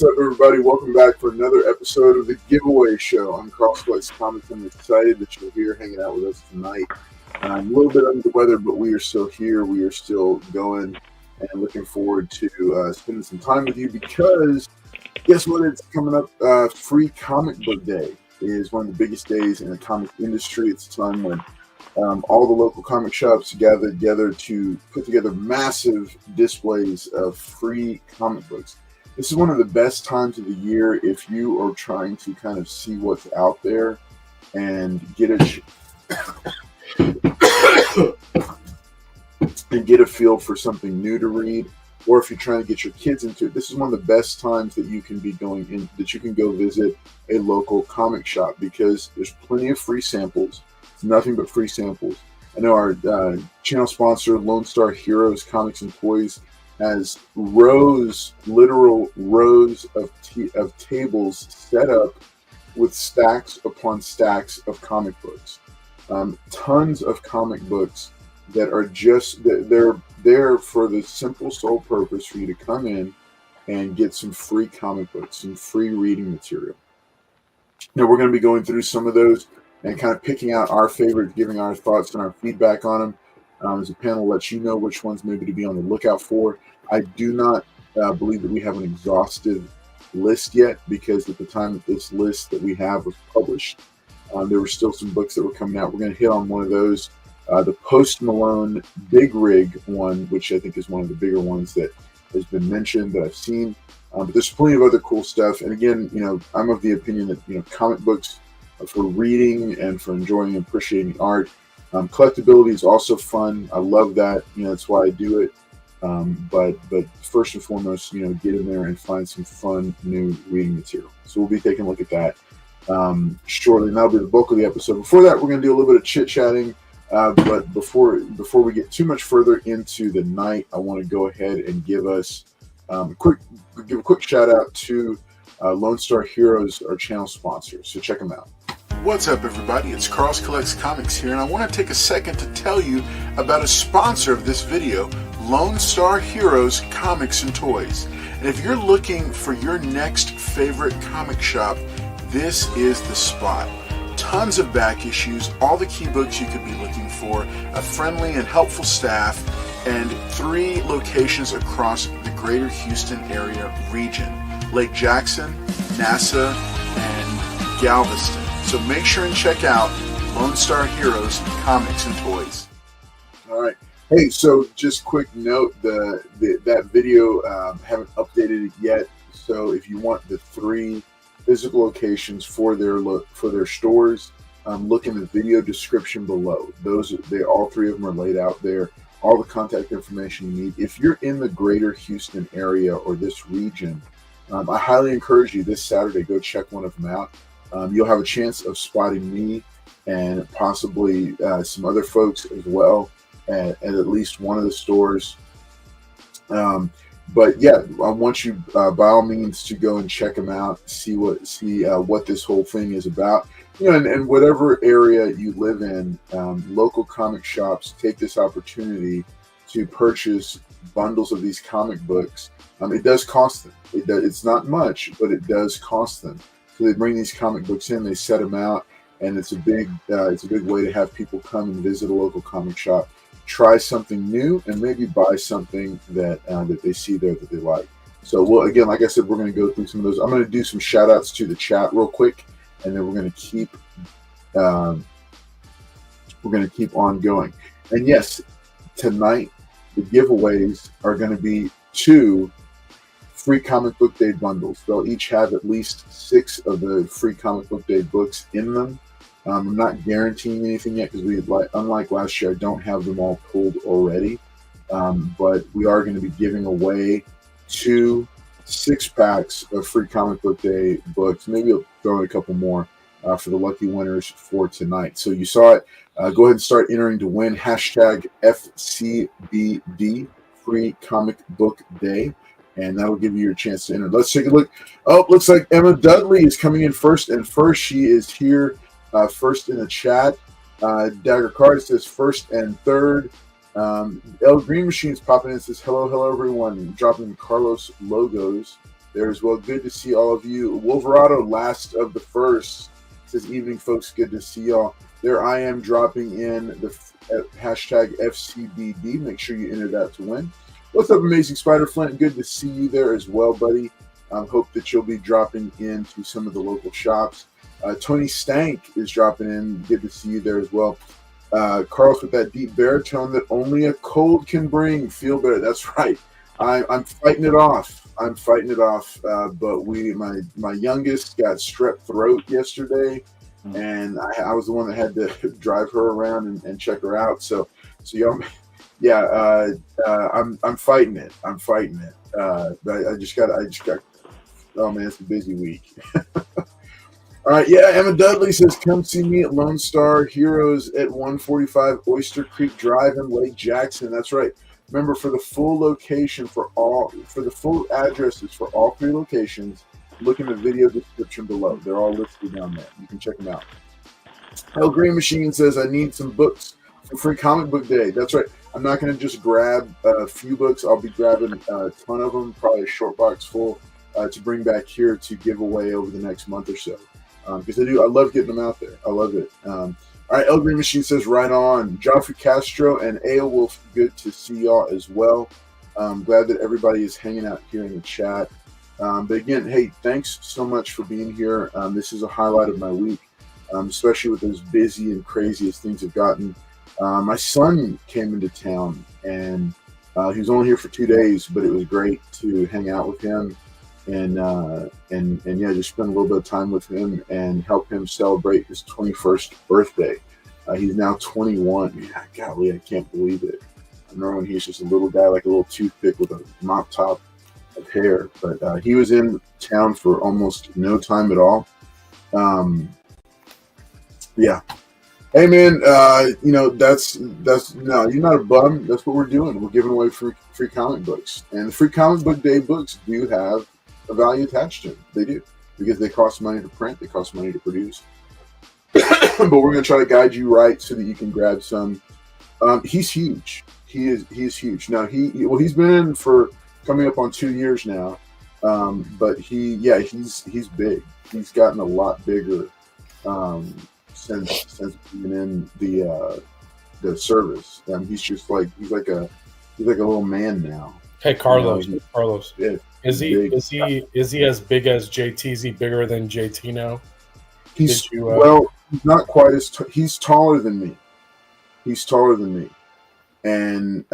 What's up, everybody? Welcome back for another episode of the Giveaway Show. I'm Carl Splice Comics. I'm excited that you're here hanging out with us tonight. I'm a little bit under the weather, but we are still here. We are still going and looking forward to spending some time with you because guess what? It's coming up. Free Comic Book Day is one of the biggest days in the comic industry. It's a time when all the local comic shops gather together to put together massive displays of free comic books. This is one of the best times of the year if you are trying to kind of see what's out there and get a feel for something new to read, or if you're trying to get your kids into it. This is one of the best times that you can be going in, that you can go visit a local comic shop because there's plenty of free samples. It's nothing but free samples. I know our channel sponsor, Lone Star Heroes Comics and Toys, has literal rows of tables set up with stacks upon stacks of comic books. Tons of comic books that are they're there for the simple sole purpose for you to come in and get some free comic books, some free reading material. Now we're going to be going through some of those and kind of picking out our favorites, giving our thoughts and our feedback on them. As a panel, let you know which ones maybe to be on the lookout for. I do not believe that we have an exhaustive list yet because at the time that this list that we have was published, there were still some books that were coming out. We're going to hit on one of those, the Post Malone Big Rig one, which I think is one of the bigger ones that has been mentioned that I've seen. But there's plenty of other cool stuff. And again, I'm of the opinion that comic books are for reading and for enjoying and appreciating art. Collectability is also fun. I love that. That's why I do it. But first and foremost, get in there and find some fun new reading material. So we'll be taking a look at that shortly. And that'll be the bulk of the episode. Before that, we're going to do a little bit of chit-chatting. But before we get too much further into the night, I want to go ahead and give a quick shout out to Lone Star Heroes, our channel sponsor. So check them out. What's up, everybody? It's Carl's Collects Comics here, and I want to take a second to tell you about a sponsor of this video, Lone Star Heroes Comics and Toys. And if you're looking for your next favorite comic shop, this is the spot. Tons of back issues, all the key books you could be looking for, a friendly and helpful staff, and 3 locations across the greater Houston area region: Lake Jackson, NASA, and Galveston. So make sure and check out Lone Star Heroes Comics and Toys. All right. Hey, so just quick note, that video, haven't updated it yet. So if you want the 3 physical locations for their stores, look in the video description below. All 3 of them are laid out there. All the contact information you need. If you're in the greater Houston area or this region, I highly encourage you this Saturday, go check one of them out. You'll have a chance of spotting me and possibly some other folks as well at least one of the stores. But yeah, I want you by all means to go and check them out, see what this whole thing is about. And whatever area you live in, local comic shops take this opportunity to purchase bundles of these comic books. It does cost them. It's not much, but it does cost them. So they bring these comic books in, they set them out, and it's a big way to have people come and visit a local comic shop, try something new, and maybe buy something that they see there that they like. So, again, like I said, we're going to go through some of those. I'm going to do some shout outs to the chat real quick, and then we're going to keep on going. And yes, tonight the giveaways are going to be 2 free Comic Book Day bundles. They'll each have at least 6 of the free Comic Book Day books in them. I'm not guaranteeing anything yet because unlike last year, I don't have them all pulled already. But we are going to be giving away 2 6-packs of free Comic Book Day books. Maybe I'll throw in a couple more for the lucky winners for tonight. So you saw it. Go ahead and start entering to win. Hashtag FCBD, Free Comic Book Day. And that'll give you your chance to enter. Let's take a look. Oh, looks like Emma Dudley is coming in first. And first, she is here first in the chat. Dagger Card says first and third. El Green Machine's popping in and says, hello, everyone. Dropping Carlos logos there as well. Good to see all of you. Wolverado, last of the first, says, evening, folks. Good to see y'all. There I am dropping in the hashtag FCBD. Make sure you enter that to win. What's up, Amazing Spider Flint? Good to see you there as well, buddy. Hope that you'll be dropping into some of the local shops. Tony Stank is dropping in. Good to see you there as well. Carlos with that deep baritone that only a cold can bring. Feel better. That's right. I'm fighting it off. But my youngest got strep throat yesterday, and I was the one that had to drive her around and check her out. So y'all, yeah, I'm fighting it. But I just got. Oh man, it's a busy week. All right, yeah. Emma Dudley says, "Come see me at Lone Star Heroes at 145 Oyster Creek Drive in Lake Jackson." That's right. Remember, for the full location, for the full addresses for all 3 locations, look in the video description below. They're all listed down there. You can check them out. El Green Machine says, "I need some books for Free Comic Book Day." That's right. I'm not going to just grab a few books. I'll be grabbing a ton of them, probably a short box full, to bring back here to give away over the next month or so. Because I love getting them out there. I love it. All right, El Green Machine says, right on. Joffrey Castro and Aelwolf, good to see y'all as well. Glad that everybody is hanging out here in the chat. But again, hey, thanks so much for being here. This is a highlight of my week, especially with as busy and crazy as things have gotten. My son came into town, and he was only here for 2 days, but it was great to hang out with him. And yeah, just spend a little bit of time with him and help him celebrate his 21st birthday. He's now 21. Yeah, golly, I can't believe it. I remember when he was just a little guy, like a little toothpick with a mop top of hair. But he was in town for almost no time at all. Yeah. Hey man, that's no, you're not a bum. That's what we're doing. We're giving away free comic books, and the Free Comic Book Day books do have a value attached to them. They do, because they cost money to print, they cost money to produce. But we're going to try to guide you right so that you can grab some. He's huge. He is huge. Now he's been in for coming up on 2 years now. But he's big. He's gotten a lot bigger since being in the service. He's like a little man now. Hey Carlos, Yeah. Is he as big as JT? Is he bigger than JT now? He's not quite as he's taller than me. And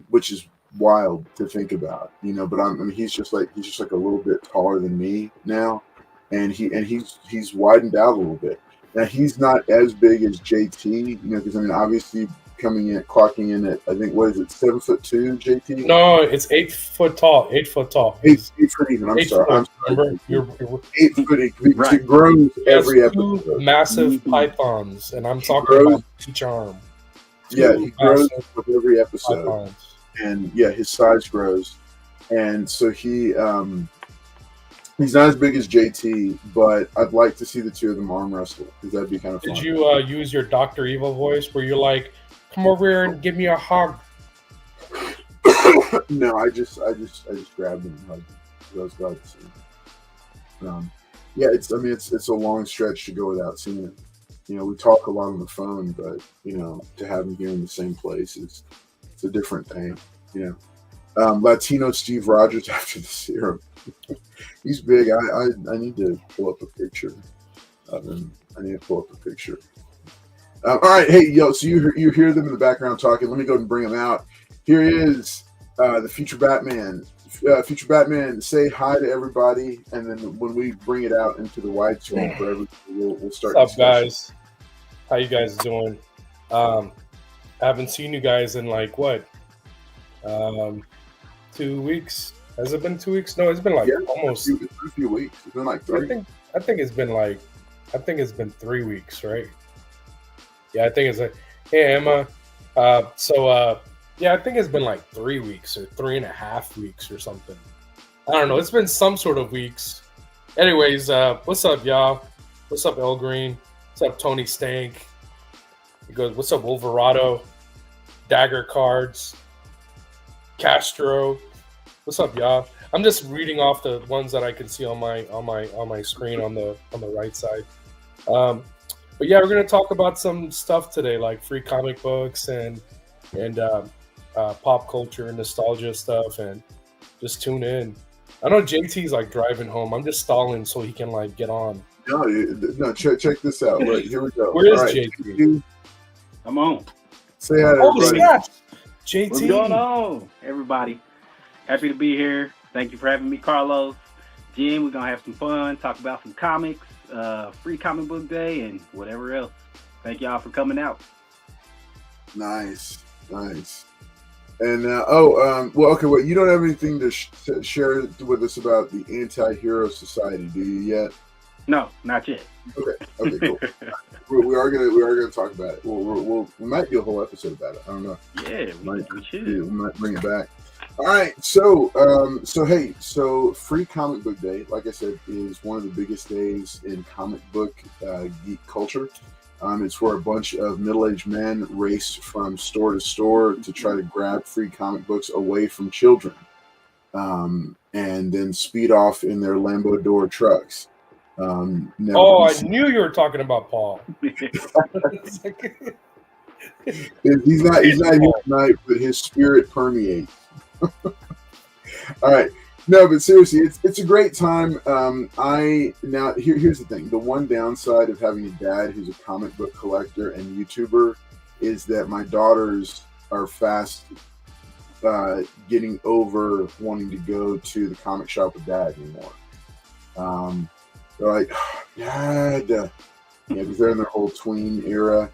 which is wild to think about, but he's just like a little bit taller than me now, and he's widened out a little bit. Now he's not as big as JT, because obviously clocking in at, I think, what is it, 7'2", JT? No, it's 8 foot tall. 8 foot tall. 8 foot even. I'm sorry. You're 8 foot. It grows every episode. Massive pythons, and I'm talking about each arm. Yeah, he grows with every episode, pythons. And yeah, his size grows, and so he's not as big as JT, but I'd like to see the two of them arm wrestle, because that'd be kind of fun. Did you use your Dr. Evil voice where you're like, "Come over here and give me a hug"? No, I just grabbed him and hugged him. I was glad to see him. Yeah, it's a long stretch to go without seeing him. We talk a lot on the phone, but to have him here in the same place it's a different thing. Latino Steve Rogers after the serum. He's big. I need to pull up a picture of him. All right, hey, yo, so you hear them in the background talking. Let me go ahead and bring him out. Here he is, the future Batman. Future Batman, say hi to everybody, and then when we bring it out into the widescreen for everybody, we'll start. What's up, guys? How you guys doing? I haven't seen you guys in like what? 2 weeks? Has it been 2 weeks? No, it's been like almost a few weeks. It's been like 3. I think it's been 3 weeks, right? Yeah, I think it's like, hey Emma. Yeah, I think it's been like 3 weeks or 3.5 weeks or something. I don't know. It's been some sort of weeks. Anyways, what's up, y'all? What's up, El Green? What's up, Tony Stank? He goes, what's up, Wolverado? Dagger Cards. Castro. What's up, y'all? I'm just reading off the ones that I can see on my screen on the right side. But yeah, we're gonna talk about some stuff today, like free comic books and pop culture and nostalgia stuff, and just tune in. I know JT's like driving home. I'm just stalling so he can like get on. No, check this out. Right, here we go. Where is JT? I'm on. Say hi to Oh, everybody. snap! JT. What's going on, everybody? Happy to be here. Thank you for having me, Carlos. Jim, we're going to have some fun, talk about some comics, free comic book day, and whatever else. Thank y'all for coming out. Nice. And well, okay. Well, you don't have anything to share with us about the Anti-Hero Society, do you yet? No, not yet. Okay, cool. we are gonna talk about it. We might do a whole episode about it. I don't know. Yeah, we should. We might bring it back. All right. So Free Comic Book Day, like I said, is one of the biggest days in comic book geek culture. It's where a bunch of middle-aged men race from store to store to try to grab free comic books away from children, and then speed off in their Lambo door trucks. I knew you were talking about Paul. He's not here tonight, but his spirit permeates. All right. No, but seriously, it's a great time. Here's the thing. The one downside of having a dad who's a comic book collector and YouTuber is that my daughters are fast getting over wanting to go to the comic shop with dad anymore. They're like, Dad, because they're in their whole tween era.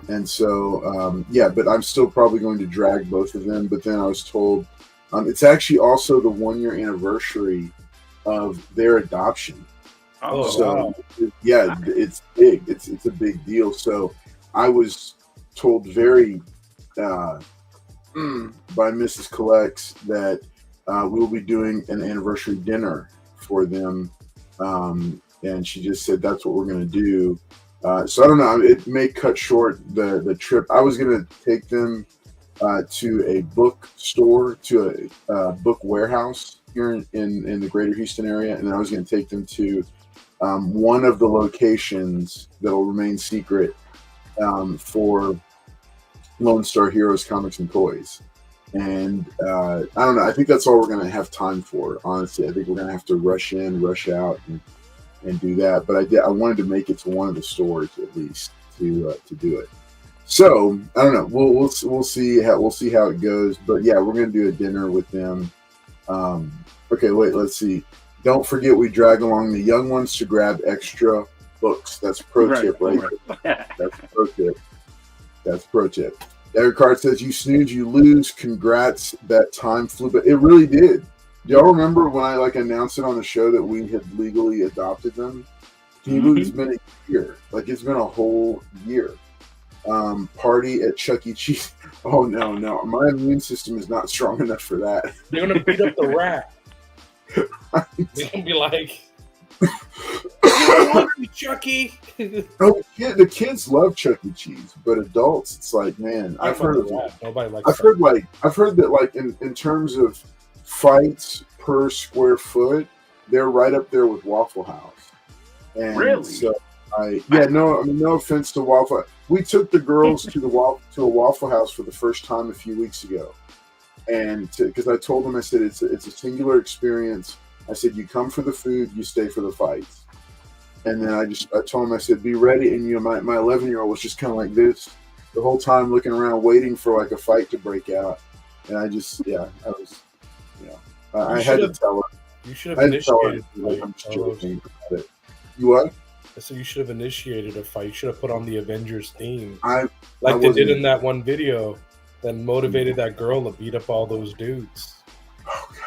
And so, but I'm still probably going to drag both of them. But then I was told it's actually also the 1 year anniversary of their adoption. Oh, so, wow. Yeah, it's big. It's a big deal. So I was told very by Mrs. Collects that we will be doing an anniversary dinner for them. And she just said that's what we're going to do. So I don't know. It may cut short the trip. I was going to take them to a bookstore, to a book warehouse here in the greater Houston area. And then I was going to take them to one of the locations that will remain secret for Lone Star Heroes Comics and Toys. And I don't know. I think that's all we're going to have time for, honestly. I think we're going to have to rush in, rush out, and do that. But I wanted to make it to one of the stores at least to do it. So I don't know. We'll see how it goes. But yeah, we're going to do a dinner with them. Okay, wait. Let's see. Don't forget we drag along the young ones to grab extra books. That's pro tip, right? That's pro tip. That's pro tip. Eric Card says, "You snooze, you lose. Congrats. That time flew, but it really did." Do y'all remember when I announced it on the show that we had legally adopted them? Can you believe it's been a year? It's been a whole year. Party at Chuck E. Cheese. Oh no, my immune system is not strong enough for that. They're gonna beat up the rat. Right. They're gonna be like, "I love you, Chucky." Oh, yeah, the kids love Chuck E. Cheese, but adults, it's like, man, I've heard that in terms of fights per square foot, they're right up there with Waffle House. And really? So no offense to Waffle. We took the girls to a Waffle House for the first time a few weeks ago, and because I told them, I said it's a singular experience. I said you come for the food, you stay for the fights. And then I told them, I said, be ready. And my 11-year-old was just kind of like this the whole time, looking around, waiting for a fight to break out. And I had to tell her. You should have initiated a fight. I'm just joking about it. You what? So you should have initiated a fight. You should have put on the Avengers theme. They did in that one video that motivated that girl to beat up all those dudes. Oh God.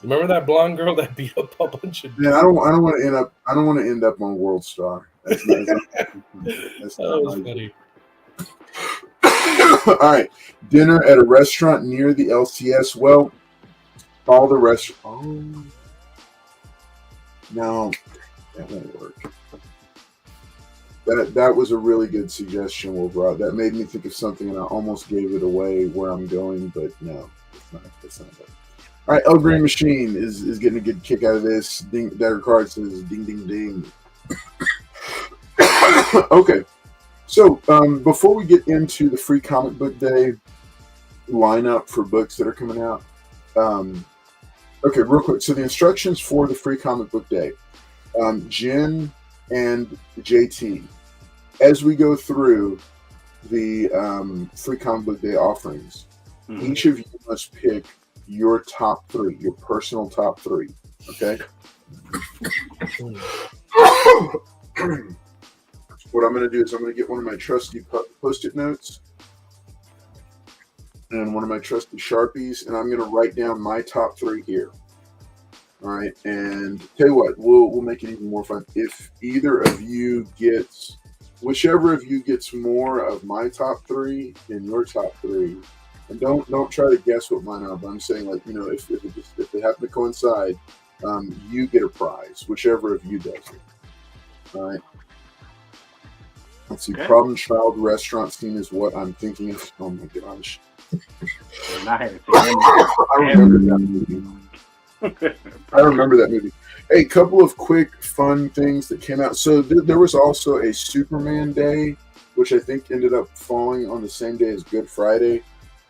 Remember that blonde girl that beat up a bunch of dudes? Man, I don't want to end up on World Star. That's that was funny. All right. Dinner at a restaurant near the LCS. Well, all the restaurants. Oh, no, that won't work. That was a really good suggestion, Will. That made me think of something, and I almost gave it away where I'm going, but no, it's not. All right, El Green Machine is getting a good kick out of this. Dagger Card says ding, ding, ding. Okay, so before we get into the free comic book day lineup for books that are coming out, okay, real quick. So the instructions for the free comic book day, Jen and JT, as we go through the free comic book day offerings, each of you must pick your top 3, your personal top 3. Okay. What I'm going to do is I'm going to get one of my trusty Post-it notes and one of my trusty Sharpies, and I'm going to write down my top 3 here. All right, and tell you what, we'll make it even more fun. If either of you gets, whichever of you gets more of my top 3 and your top 3, and don't try to guess what mine are. But I'm saying, like, you know, if they happen to coincide, you get a prize, whichever of you does it. All right. Let's see. Okay. Problem Child restaurant scene is what I'm thinking of. Oh my gosh. I remember that movie. I remember that movie. Hey, a couple of quick fun things that came out. So there was also a Superman Day, which I think ended up falling on the same day as Good Friday.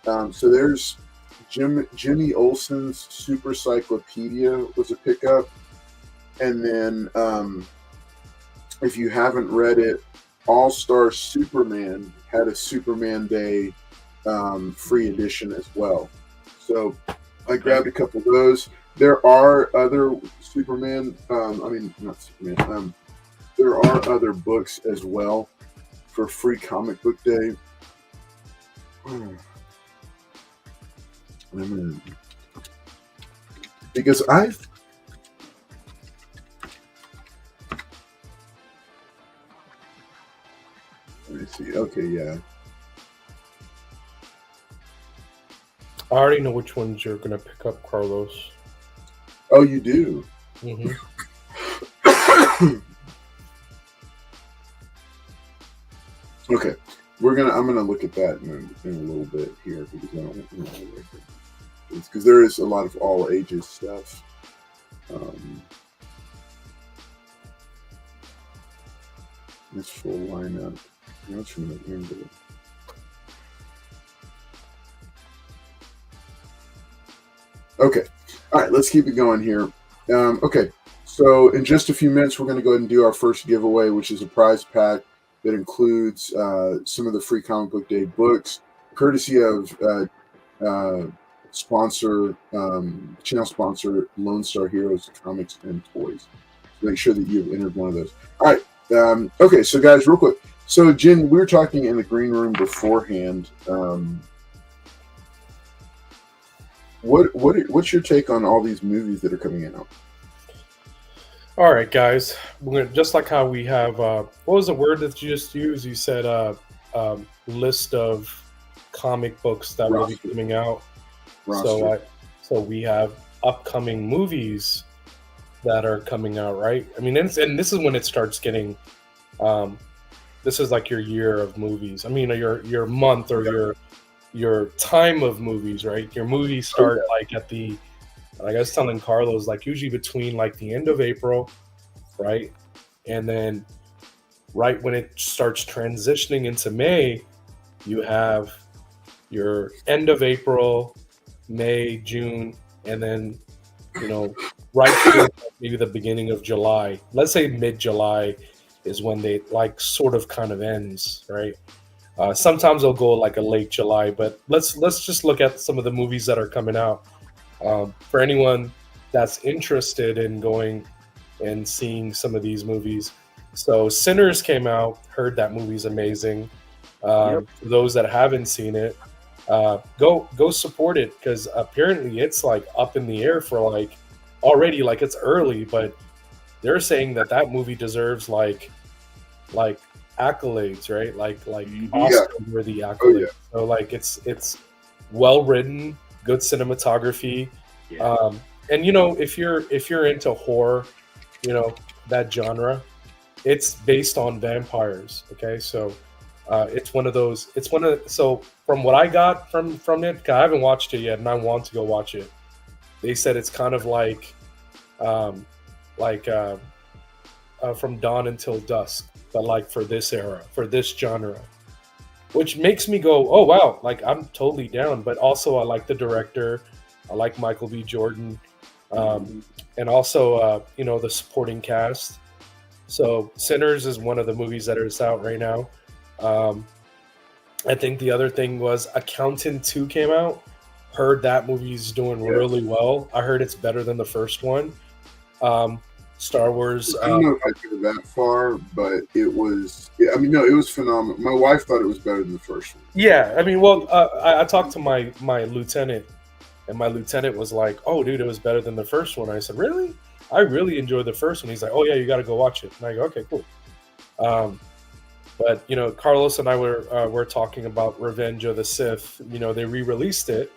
So there's Jimmy Olsen's Super Cyclopedia was a pickup. And then if you haven't read it, All-Star Superman had a Superman Day free edition as well. So I grabbed a couple of those. There are other Superman, not Superman, there are other books as well for free comic book day. Because let me see. Okay, yeah. I already know which ones you're going to pick up, Carlos. Oh, you do? Mm-hmm. Okay. I'm gonna look at that in a little bit here because I don't know because there is a lot of all ages stuff. This full lineup. That's from the end of it. Okay. All right, let's keep it going here. Okay. So in just a few minutes, we're going to go ahead and do our first giveaway, which is a prize pack that includes some of the free comic book day books, courtesy of channel sponsor Lone Star Heroes Comics and Toys. So make sure that you've entered one of those. All right. Okay, so guys, real quick. So Jen, we were talking in the green room beforehand. What's your take on all these movies that are coming out? All right, guys. We're gonna, just like how we have, what was the word that you just used? You said list of comic books that will be coming out. Roster. So we have upcoming movies that are coming out, right? I mean, and this is when it starts getting. This is like your year of movies. I mean, your month or your time of movies, right? Your movies start like at the. Like I was telling Carlos, like usually between like the end of April, right? And then right when it starts transitioning into May, you have your end of April, May, June, and then, right through maybe the beginning of July. Let's say mid-July is when they like sort of kind of ends, right? Sometimes they'll go like a late July, but let's just look at some of the movies that are coming out. For anyone that's interested in going and seeing some of these movies. So Sinners came out, heard that movie's amazing. For those that haven't seen it, go support it because apparently it's like up in the air for like already, like it's early, but they're saying that movie deserves like accolades, right? Like Oscar-worthy accolades. Oh, yeah. So like it's well written, good cinematography. Yeah. And if you're into horror, that genre, it's based on vampires. Okay, so it's one of those. So from what I got from it, 'cause I haven't watched it yet, and I want to go watch it. they said it's kind of um, like From Dawn Until Dusk, but like for this era, for this genre, which makes me go, oh wow, like I'm totally down. But also, I like the director, I like Michael B. Jordan, and also the supporting cast. So Sinners is one of the movies that is out right now. I think the other thing was Accountant 2 came out. Heard that movie's doing really well. I heard it's better than the first one. Star Wars. I don't know if I go that far, but it was. Yeah, I mean, no, it was phenomenal. My wife thought it was better than the first one. Yeah, I mean, well, I talked to my lieutenant, and my lieutenant was like, "Oh, dude, it was better than the first one." I said, "Really? I really enjoyed the first one." He's like, "Oh yeah, you got to go watch it." And I go, "Okay, cool." But Carlos and I were talking about Revenge of the Sith. They re-released it.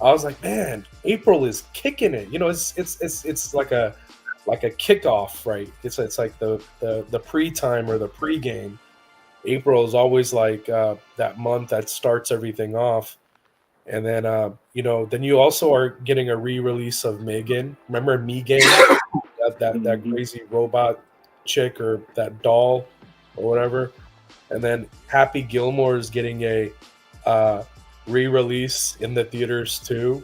I was like, man, April is kicking it. It's like a kickoff, right? It's like the pre-time or the pre-game. April is always like that month that starts everything off. And then then you also are getting a re-release of Megan. Remember Megan? that crazy robot chick or that doll or whatever. And then Happy Gilmore is getting a re-release in the theaters too.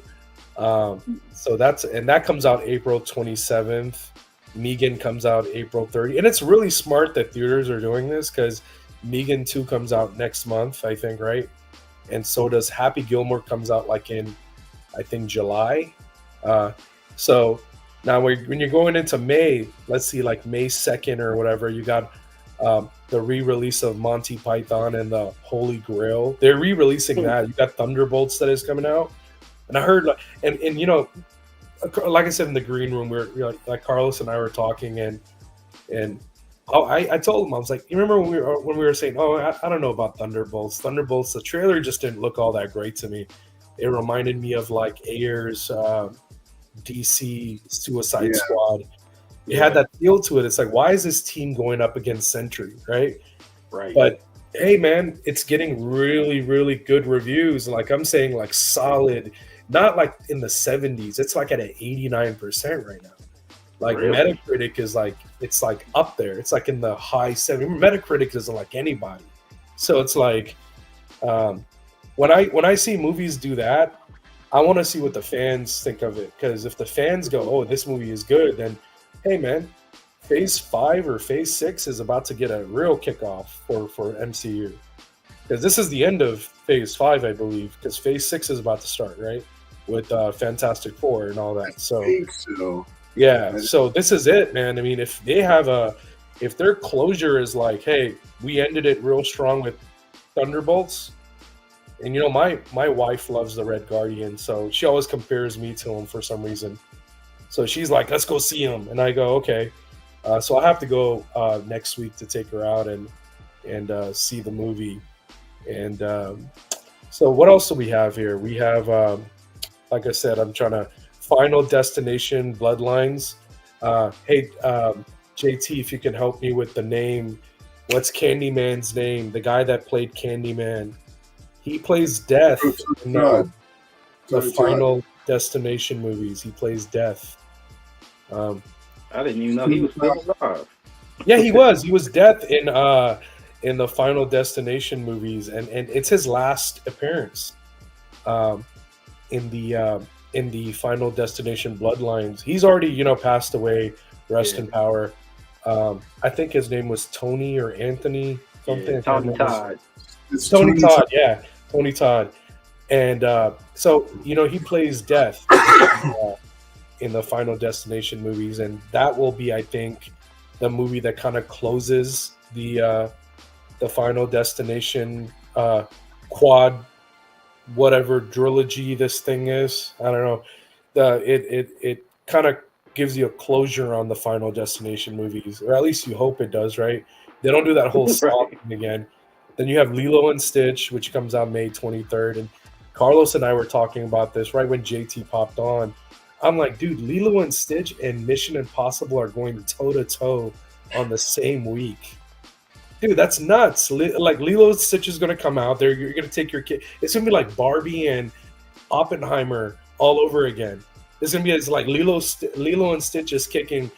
So that comes out April 27th. Megan comes out April 30th. And it's really smart that theaters are doing this because Megan 2 comes out next month, I think, right? And so does Happy Gilmore comes out like in, I think, July. So now when you're going into May, let's see, like May 2nd or whatever, you got the re-release of Monty Python and the Holy Grail. They're re-releasing that. You got Thunderbolts that is coming out. And I heard, and like I said in the green room, where like Carlos and I were talking, and I told him, I was like, you remember when we were saying, oh, I don't know about Thunderbolts. Thunderbolts, the trailer just didn't look all that great to me. It reminded me of like Ayer's DC Suicide Squad. It had that feel to it. It's like, why is this team going up against Sentry, right? Right. But hey, man, it's getting really, really good reviews. Like I'm saying, like solid, not like in the 70s. It's like at an 89% right now. Like really? Metacritic is like, it's like up there. It's like in the high 70s. Metacritic isn't like anybody. So it's like, when I see movies do that, I want to see what the fans think of it. Because if the fans go, oh, this movie is good, then hey, man, Phase 5 or Phase 6 is about to get a real kickoff for MCU. Because this is the end of Phase 5, I believe, because Phase 6 is about to start, right? With Fantastic Four and all that. So, I think so. Yeah, so this is it, man. I mean, if their closure is like, hey, we ended it real strong with Thunderbolts, and my wife loves the Red Guardian, so she always compares me to him for some reason. So she's like, let's go see him. And I go, okay. So I have to go next week to take her out and see the movie. And so what else do we have here? We have, like I said, I'm trying to Final Destination Bloodlines. Hey, JT, if you can help me with the name. What's Candyman's name? The guy that played Candyman. He plays Death in the Final Destination movies. He plays Death. I didn't even know he was still alive. Yeah, he was. He was Death in the Final Destination movies, and it's his last appearance in the Final Destination Bloodlines. He's already passed away. Rest in power. I think his name was Tony or Anthony something. Yeah, Tony Todd. It's Tony Todd. Yeah, Tony Todd. And so he plays Death in the Final Destination movies, and that will be, I think, the movie that kind of closes the Final Destination quad, whatever trilogy this thing is. I don't know. It kind of gives you a closure on the Final Destination movies, or at least you hope it does, right? They don't do that whole song again. Then you have Lilo and Stitch, which comes out May 23rd, and Carlos and I were talking about this right when JT popped on. I'm like, dude, Lilo and Stitch and Mission Impossible are going toe-to-toe on the same week. Dude, that's nuts. Like, Lilo and Stitch is going to come out there. You're going to take your kid. It's going to be like Barbie and Oppenheimer all over again. It's gonna be as like Lilo and Stitch is kicking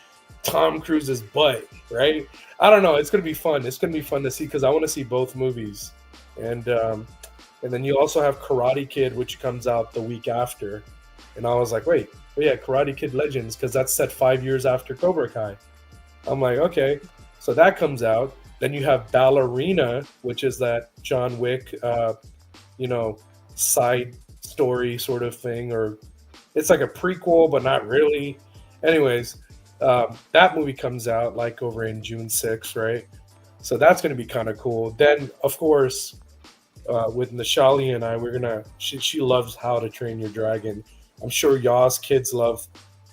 Tom Cruise's butt, right? I don't know. It's gonna be fun. It's gonna be fun to see because I want to see both movies, and then you also have Karate Kid, which comes out the week after, and I was like, wait, oh yeah, Karate Kid Legends, because that's set 5 years after Cobra Kai. I'm like, okay, so that comes out. Then you have Ballerina, which is that John Wick, side story sort of thing, or it's like a prequel, but not really. Anyways, that movie comes out like over in June 6th, right? So that's going to be kind of cool. Then, of course, with Nishali and I, she loves How to Train Your Dragon. I'm sure y'all's kids love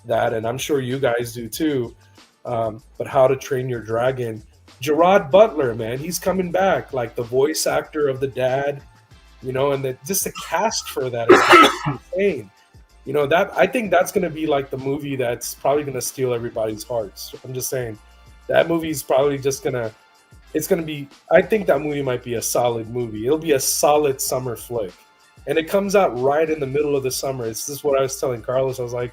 that, and I'm sure you guys do too. But How to Train Your Dragon, Gerard Butler, man, he's coming back, like the voice actor of the dad, and just the cast for that is insane. That I think that's going to be like the movie that's probably going to steal everybody's hearts. I'm just saying that movie's probably just it's going to be, I think that movie might be a solid movie. It'll be a solid summer flick. And it comes out right in the middle of the summer. It's just what I was telling Carlos. I was like,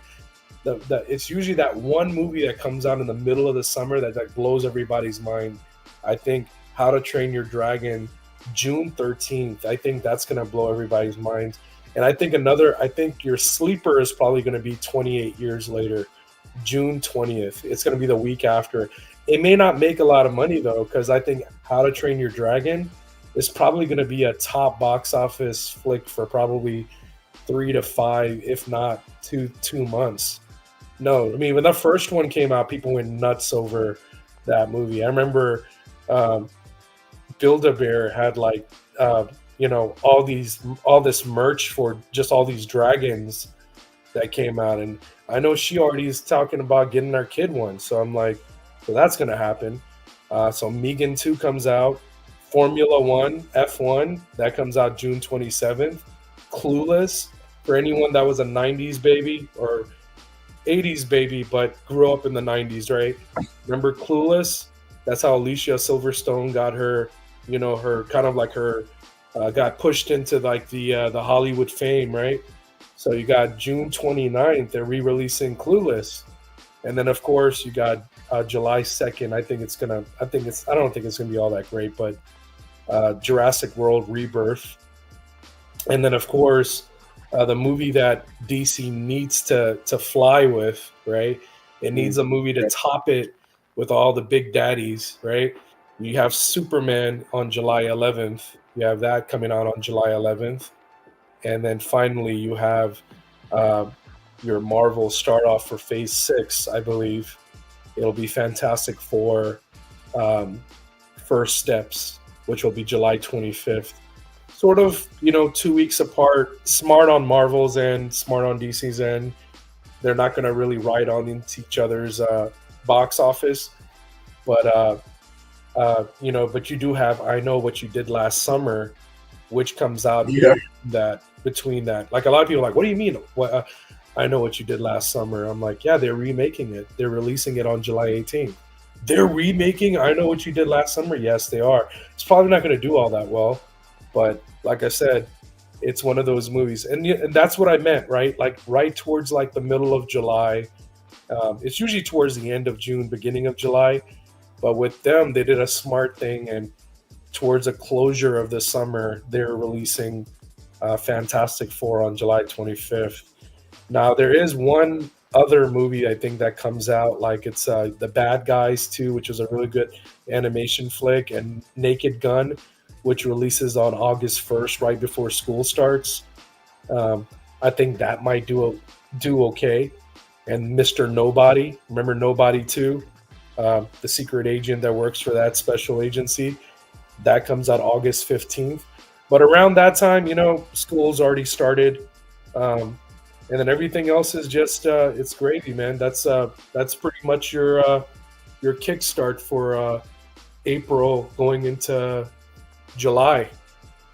it's usually that one movie that comes out in the middle of the summer that like blows everybody's mind. I think How to Train Your Dragon, June 13th, I think that's going to blow everybody's minds. And I think your sleeper is probably going to be 28 years later, June 20th. It's going to be the week after. It may not make a lot of money, though, because I think How to Train Your Dragon is probably going to be a top box office flick for probably 3 to 5, if not two months. No, I mean, when the first one came out, people went nuts over that movie. I remember Build-A-Bear had like, all this merch for just all these dragons that came out. And I know she already is talking about getting our kid one. So I'm like, so that's going to happen. So Megan 2 comes out. Formula 1, F1, that comes out June 27th. Clueless, for anyone that was a 90s baby or 80s baby, but grew up in the 90s, right? Remember Clueless? That's how Alicia Silverstone got her, her kind of like her, got pushed into like the Hollywood fame, right? So you got June 29th, they're re-releasing Clueless. And then of course you got July 2nd. I don't think it's gonna be all that great, but Jurassic World Rebirth. And then of course the movie that DC needs to fly with, right? It needs a movie to top it with all the big daddies, right? You have Superman on July 11th. You have that coming out on July 11th. And then finally you have your Marvel start off for Phase 6, I believe. It'll be Fantastic Four First Steps, which will be July 25th. Sort of, 2 weeks apart. Smart on Marvel's end, smart on DC's end. They're not going to really ride on into each other's box office. But, but you do have I Know What You Did Last Summer, which comes out between that. Like a lot of people are like, what do you mean? I Know What You Did Last Summer. I'm like, yeah, they're remaking it. They're releasing it on July 18th. They're remaking I Know What You Did Last Summer? Yes, they are. It's probably not going to do all that well. But like I said, it's one of those movies. And that's what I meant, right? Like right towards like the middle of July. It's usually towards the end of June, beginning of July. But with them, they did a smart thing. And towards a closure of the summer, they're releasing Fantastic Four on July 25th. Now, there is one other movie I think that comes out, like it's The Bad Guys 2, which is a really good animation flick, and Naked Gun, which releases on August 1st, right before school starts. I think that might do okay. And Mr. Nobody, remember Nobody 2? The secret agent that works for that special agency. That comes out August 15th. But around that time, school's already started. And then everything else is just it's gravy, man. That's pretty much your kickstart for April going into July.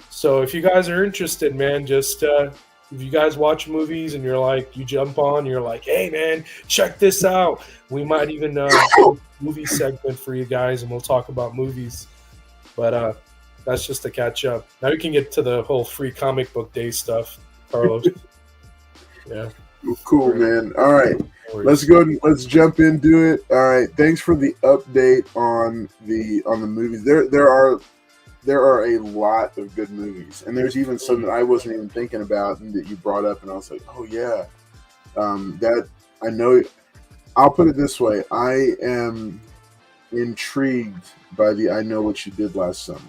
So if you guys are interested, man, just if you guys watch movies and you're like, you jump on, you're like, hey man, check this out. We might even do a movie segment for you guys, and we'll talk about movies. But that's just to catch up. Now we can get to the whole free comic book day stuff, Carlos. Yeah. Cool, man. All right. Let's go. Let's jump into it. All right. Thanks for the update on the movies. There are a lot of good movies, and there's even some that I wasn't even thinking about and that you brought up, and I was like, oh yeah, that I know. I'll put it this way: I am intrigued by the I Know What You Did Last Summer.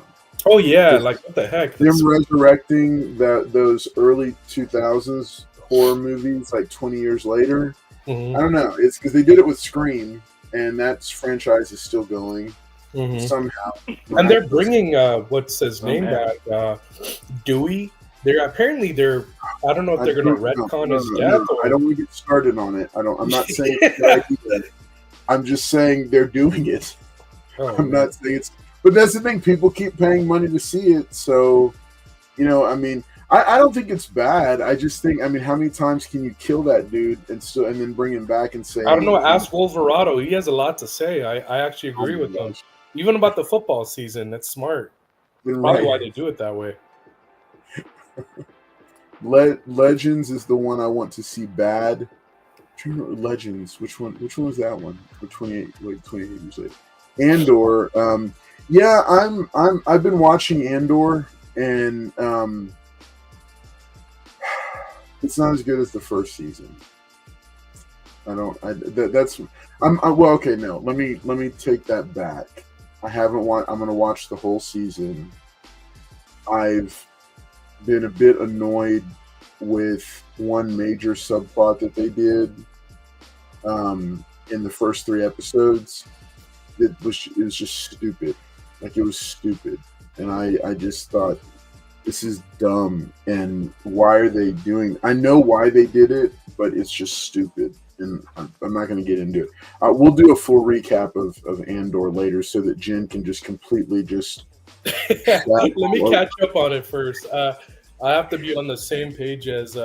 Oh yeah, like what the heck? Them resurrecting those early 2000s horror movies like 20 years later. Mm-hmm. I don't know. It's because they did it with Scream, and that franchise is still going somehow. And they're bringing what's his name back, Dewey. They're I don't know if they're going to retcon his death. I don't want to get started on it. I'm not saying it's a good idea. I'm just saying they're doing it. I'm not saying it's. But that's the thing. People keep paying money to see it, so I mean. I don't think it's bad. I just think, I mean, how many times can you kill that dude and then bring him back and say? I don't know. Ask Wolverado. He has a lot to say. I actually agree with him. Even about the football season. That's smart. Probably why they do it that way. Legends is the one I want to see bad. Legends. Which one was that one? For 28 years later. Andor. Yeah, I've been watching Andor, and it's not as good as the first season. Well, okay, no. Let me take that back. I haven't watched. I'm going to watch the whole season. I've been a bit annoyed with one major subplot that they did in the first 3 episodes. It was just stupid. Like, it was stupid, and I just thought, this is dumb, and why are they doing? I know why they did it, but it's just stupid, and I'm not going to get into it. We'll do a full recap of Andor later, so that Jen can just completely just. Let me catch up on it first. I have to be on the same page as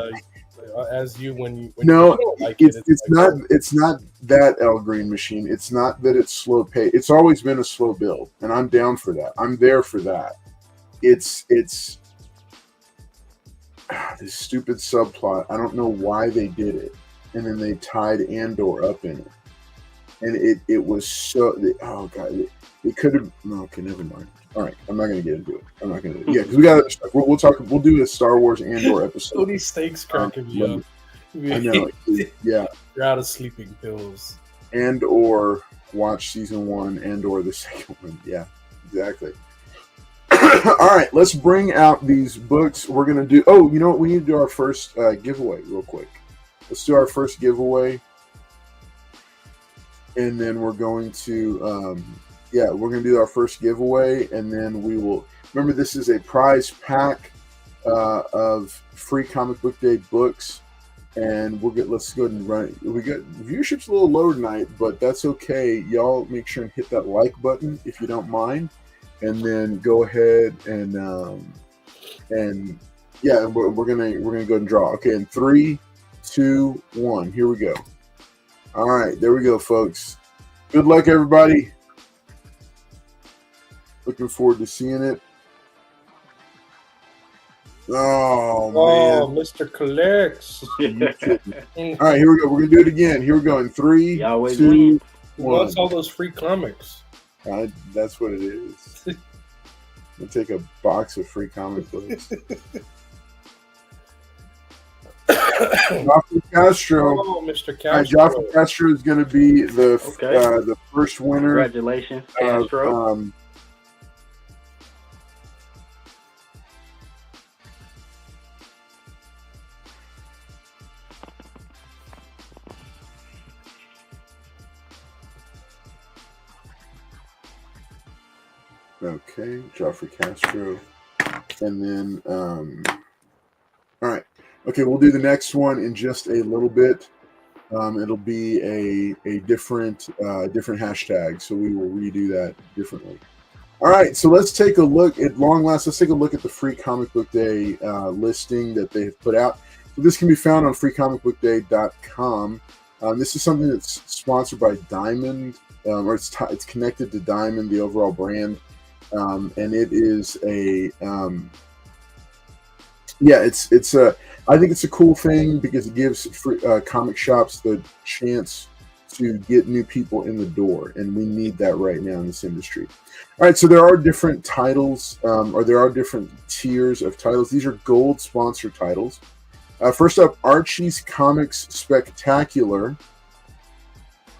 you when you. No, you like it's not. It's not that El Green Machine. It's not that it's slow pace. It's always been a slow build, and I'm down for that. I'm there for that. It's this stupid subplot. I don't know why they did it, and then they tied Andor up in it, and it was so. Oh god, it could have. No, okay, never mind. All right, I'm not gonna get into it. I'm not gonna. Yeah, because we got other stuff. We'll talk. We'll do a Star Wars Andor episode. So these steaks cracking me up. I know. Yeah, you're out of sleeping pills. Or watch season 1 or the second one. Yeah, exactly. All right, let's bring out these books. We're going to do... Oh, you know what? We need to do our first giveaway real quick. Let's do our first giveaway. And then we're going to... we're going to do our first giveaway. And then we will... Remember, this is a prize pack of free Comic Book Day books. And let's go ahead and run it. We got viewership's a little low tonight, but that's okay. Y'all make sure and hit that like button if you don't mind. And then go ahead and we're gonna go ahead and draw. Okay, in 3, 2, 1, here we go. All right, there we go, folks. Good luck, everybody. Looking forward to seeing it. Oh man, Mr. Collects. All right, here we go. We're gonna do it again. Here we go in 3, 2, 1. What's all those free comics? That's what it is. We'll take a box of free comic books. Joffrey Castro. Oh, Mr. Castro. Joffrey Castro is going to be the first winner. Congratulations, Castro. Okay, Joffrey Castro. And then, all right. Okay, we'll do the next one in just a little bit. It'll be a different hashtag, so we will redo that differently. All right, so let's take a look at long last. Let's take a look at the Free Comic Book Day listing that they have put out. So this can be found on freecomicbookday.com. This is something that's sponsored by Diamond, or it's connected to Diamond, the overall brand. And it is a it's a I think it's a cool thing because it gives comic shops the chance to get new people in the door, and we need that right now in this industry. All right, so there are different titles, or there are different tiers of titles. These are gold sponsor titles. First up, Archie's Comics Spectacular.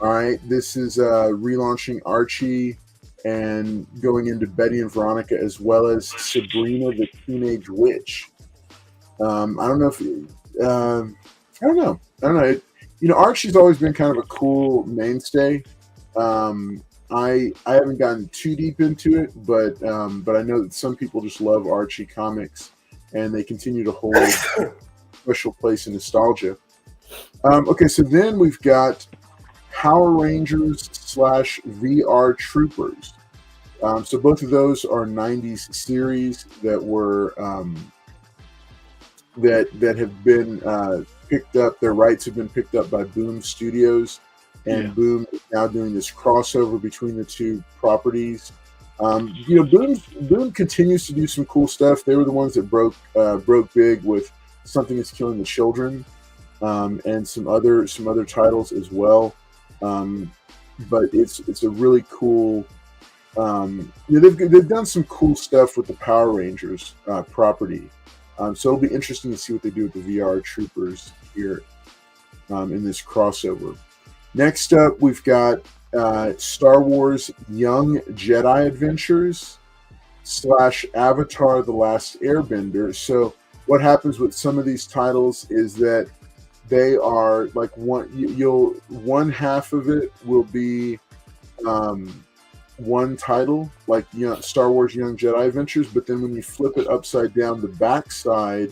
All right, this is relaunching Archie and going into Betty and Veronica, as well as Sabrina the Teenage Witch. I don't know if I don't know. Archie's always been kind of a cool mainstay. I haven't gotten too deep into it, but I know that some people just love Archie comics, and they continue to hold a special place in nostalgia. Okay, so then we've got Power Rangers / VR Troopers. So both of those are 90s series that were that have been picked up. Their rights have been picked up by Boom Studios, and Boom is now doing this crossover between the two properties. Boom continues to do some cool stuff. They were the ones that broke big with Something Is Killing the Children, and some other titles as well. But it's a really cool. They've done some cool stuff with the Power Rangers property. So it'll be interesting to see what they do with the VR Troopers here in this crossover. Next up, we've got Star Wars Young Jedi Adventures / Avatar: The Last Airbender. So what happens with some of these titles is that they are like one half of it will be one title, like Star Wars Young Jedi Adventures, but then when you flip it upside down, the backside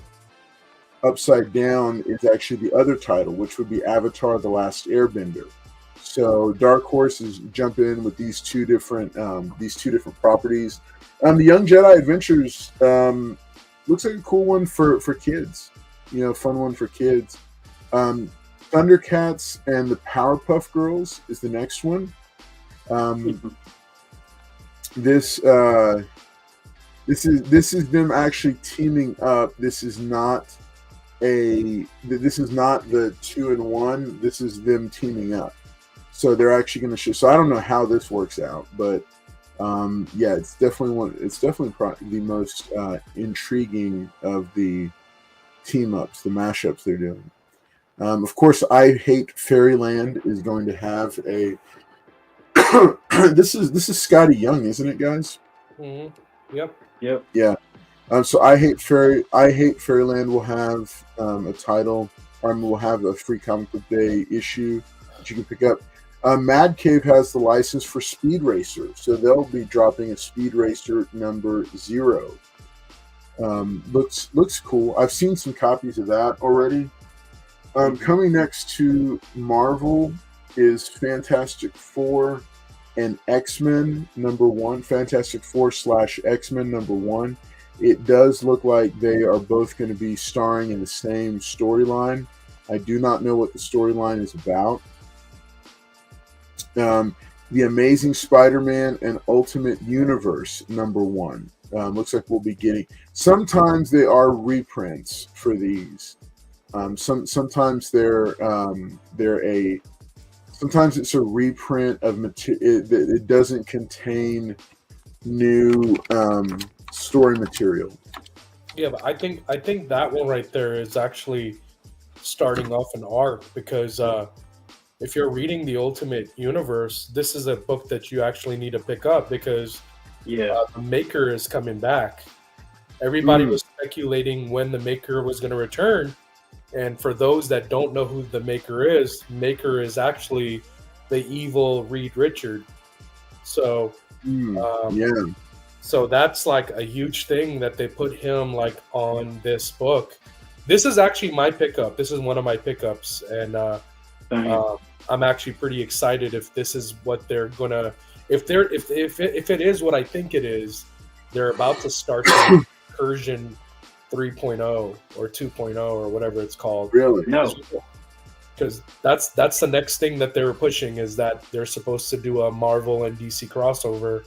upside down is actually the other title, which would be Avatar: The Last Airbender. So Dark Horse is jumping in with these two different properties. The Young Jedi Adventures looks like a cool one for kids, fun one for kids. Thundercats and the Powerpuff Girls is the next one. This is them actually teaming up. This is not the 2-in-1. This is them teaming up. So they're actually going to show. So I don't know how this works out, but it's definitely the most intriguing of the team ups, the mashups they're doing. Of course, I Hate Fairyland is going to have a. This is Scotty Young, isn't it, guys? Mm-hmm. Yep. Yeah. So I Hate Fairyland will have a title, or will have a free comic book day issue that you can pick up. Mad Cave has the license for Speed Racer, so they'll be dropping a Speed Racer number 0. Looks cool. I've seen some copies of that already. Coming next to Marvel is Fantastic Four and X-Men number 1. Fantastic Four / X-Men number 1. It does look like they are both going to be starring in the same storyline. I do not know what the storyline is about. The Amazing Spider-Man and Ultimate Universe number 1. Looks like we'll be getting. Sometimes they are reprints for these. Sometimes sometimes it's a reprint of material. It doesn't contain new story material. Yeah, but I think that one right there is actually starting off an arc, because if you're reading the Ultimate Universe, this is a book that you actually need to pick up, because the Maker is coming back. Everybody was speculating when the Maker was going to return. And for those that don't know who the Maker is actually the evil Reed Richard. So, so that's like a huge thing that they put him like on this book. This is actually my pickup. This is one of my pickups, and I'm actually pretty excited if this is what they're gonna. If it is what I think it is, they're about to start the Incursion 3.0 or 2.0 or whatever it's called. Really? No. Because that's the next thing that they were pushing, is that they're supposed to do a Marvel and DC crossover,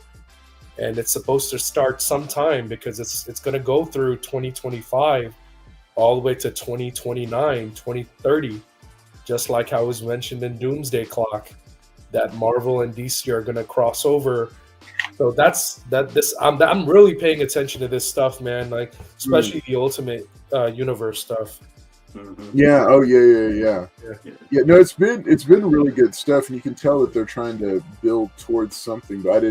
and it's supposed to start sometime, because it's going to go through 2025 all the way to 2029, 2030, just like how it was mentioned in Doomsday Clock, that Marvel and DC are going to cross over. So I'm really paying attention to this stuff, man. Like, especially the Ultimate Universe stuff. Yeah. Oh, yeah. No, it's been really good stuff, and you can tell that they're trying to build towards something. But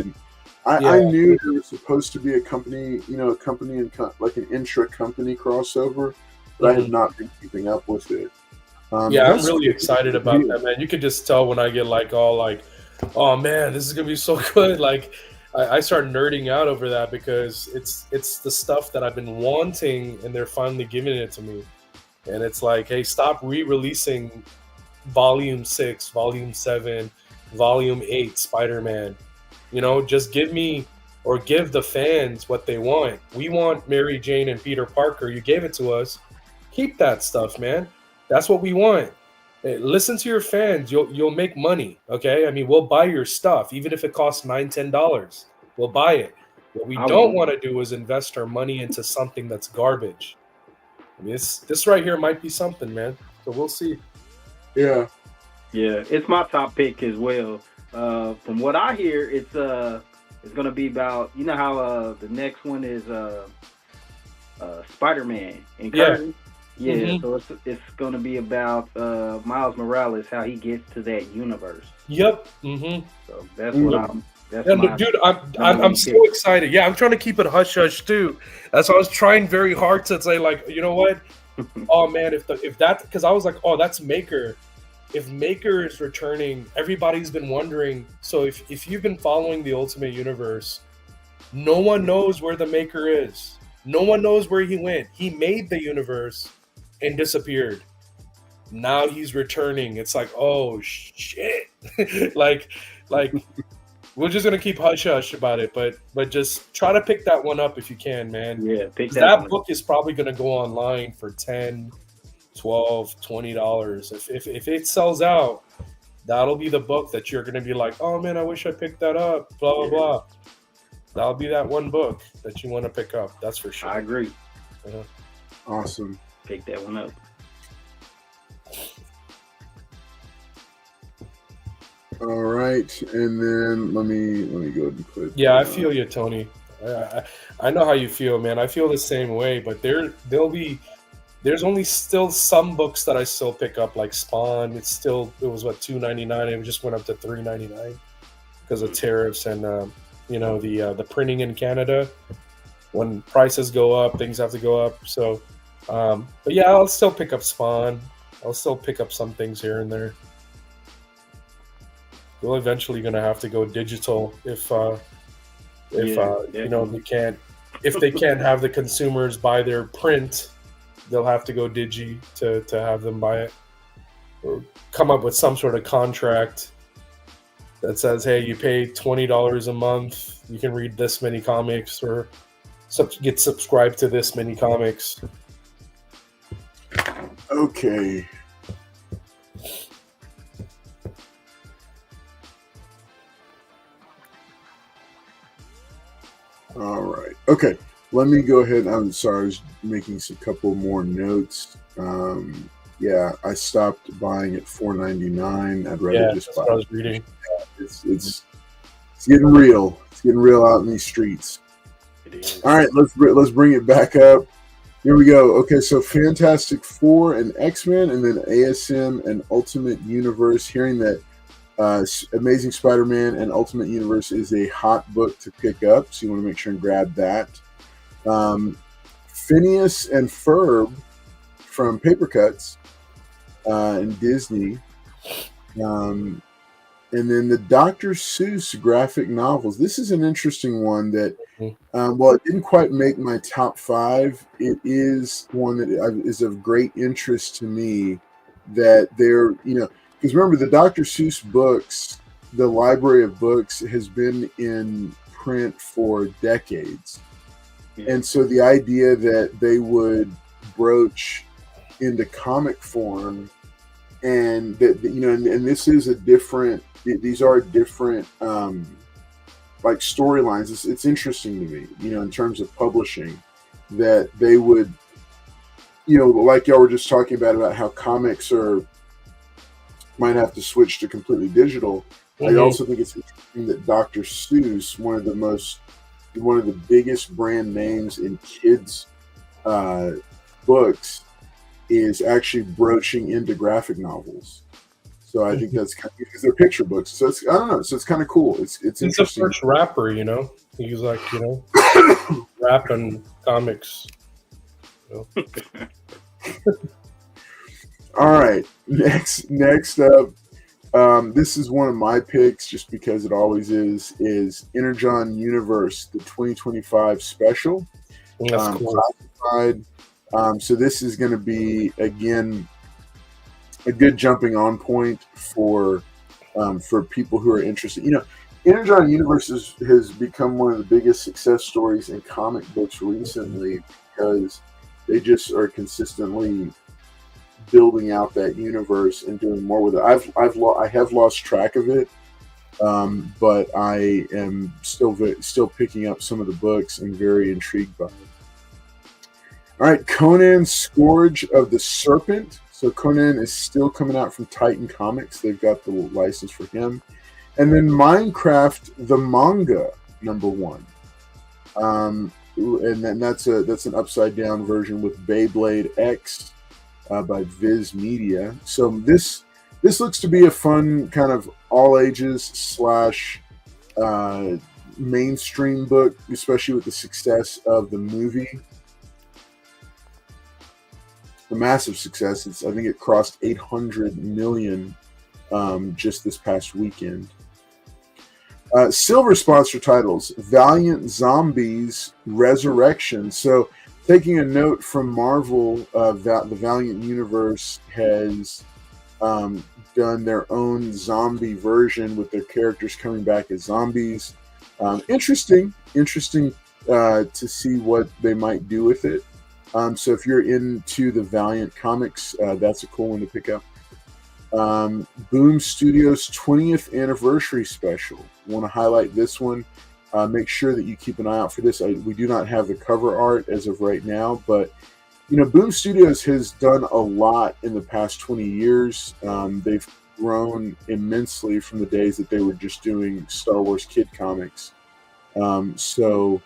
I knew there was supposed to be a company, and like an intra-company crossover, but I had not been keeping up with it. I'm really excited about that, man. You could just tell when I get like all like, oh man, this is gonna be so good. Like, I start nerding out over that because it's the stuff that I've been wanting, and they're finally giving it to me. And it's like, hey, stop re-releasing Volume 6, Volume 7, Volume 8 Spider-Man. Just give me, or give the fans what they want. We want Mary Jane and Peter Parker. You gave it to us. Keep that stuff, man. That's what we want. Hey, listen to your fans. You'll make money, okay? I mean, we'll buy your stuff, even if it costs $9-10. We'll buy it. What we don't want to do is invest our money into something that's garbage. I mean, this right here might be something, man. So we'll see. Yeah, it's my top pick as well. From what I hear, it's going to be about, how the next one is Spider-Man and Curry. Yeah, so it's going to be about Miles Morales, how he gets to that universe. Yep. So that's what I'm so excited. Yeah, I'm trying to keep it hush hush too. That's why I was trying very hard to say, like, you know what? Oh man, if that, because I was like, oh, that's Maker. If Maker is returning, everybody's been wondering. So if you've been following the Ultimate Universe, no one knows where the Maker is. No one knows where he went. He made the universe and disappeared. Now he's returning. It's like, oh shit. like we're just gonna keep hush hush about it, but just try to pick that one up if you can, man. Yeah, pick that book is probably gonna go online for $10, $12, $20. If it sells out, that'll be the book that you're gonna be like, oh man, I wish I picked that up. Blah blah blah. That'll be that one book that you want to pick up. That's for sure. I agree. Awesome. Pick that one up. All right, and then let me go ahead and put. Yeah, I feel you, Tony. I know how you feel, man. I feel the same way, but there's only still some books that I still pick up, like Spawn. It was what, $2.99. It just went up to $3.99 because of tariffs and the printing in Canada. When prices go up, things have to go up. So, but yeah, I'll still pick up Spawn. I'll still pick up some things here and there. We're eventually going to have to go digital if they can't have the consumers buy their print, they'll have to go digi to have them buy it, or come up with some sort of contract that says, hey, you pay $20 a month, you can read this many comics, or get subscribed to this many comics. Okay. All right. Okay. Let me go ahead. I'm sorry. I was making a couple more notes. Yeah, I stopped buying at $4.99. I'd rather just buy. What I was reading. It's getting real. It's getting real out in these streets. All right. Let's bring it back up. Here we go. Okay. So Fantastic Four and X-Men, and then ASM and Ultimate Universe. Hearing that Amazing Spider-Man and Ultimate Universe is a hot book to pick up, so you want to make sure and grab that. Phineas and Ferb from Paper Cuts and Disney, and then the Dr. Seuss graphic novels. This is an interesting one that, while it didn't quite make my top 5, it is one that is of great interest to me. That they're, because remember, the Dr. Seuss books, the library of books has been in print for decades. And so the idea that they would broach into comic form, and that, and this is these are different like storylines. It's interesting to me, in terms of publishing, that they would like y'all were just talking about how comics might have to switch to completely digital. I also think it's interesting that Dr. Seuss, one of the biggest brand names in kids books, is actually broaching into graphic novels. So I think that's kind of, because they're picture books. So I don't know. So it's kind of cool. It's He's interesting. the first rapper, He's like, rapping comics. All right. Next up, this is one of my picks, just because it always is Energon Universe, the 2025 special. That's cool. Classified. So this is going to be, again, a good jumping on point for people who are interested. Energon Universe has become one of the biggest success stories in comic books recently, because they just are consistently building out that universe and doing more with it. I have lost track of it, but I am still picking up some of the books and very intrigued by it. All right, Conan Scourge of the Serpent. So Conan is still coming out from Titan Comics. They've got the license for him. And then Minecraft the manga #1. And then that's an upside down version with Beyblade X by Viz Media. So this looks to be a fun kind of all ages / mainstream book, especially with the success of the movie. The massive success. I think it crossed 800 million just this past weekend. Silver sponsor titles: Valiant Zombies Resurrection. So, taking a note from Marvel, the Valiant universe has done their own zombie version with their characters coming back as zombies. Interesting to see what they might do with it. So if you're into the Valiant comics, that's a cool one to pick up. Boom Studios 20th anniversary special. Want to highlight this one. Make sure that you keep an eye out for this. We do not have the cover art as of right now, but Boom Studios has done a lot in the past 20 years. They've grown immensely from the days that they were just doing Star Wars kid comics. So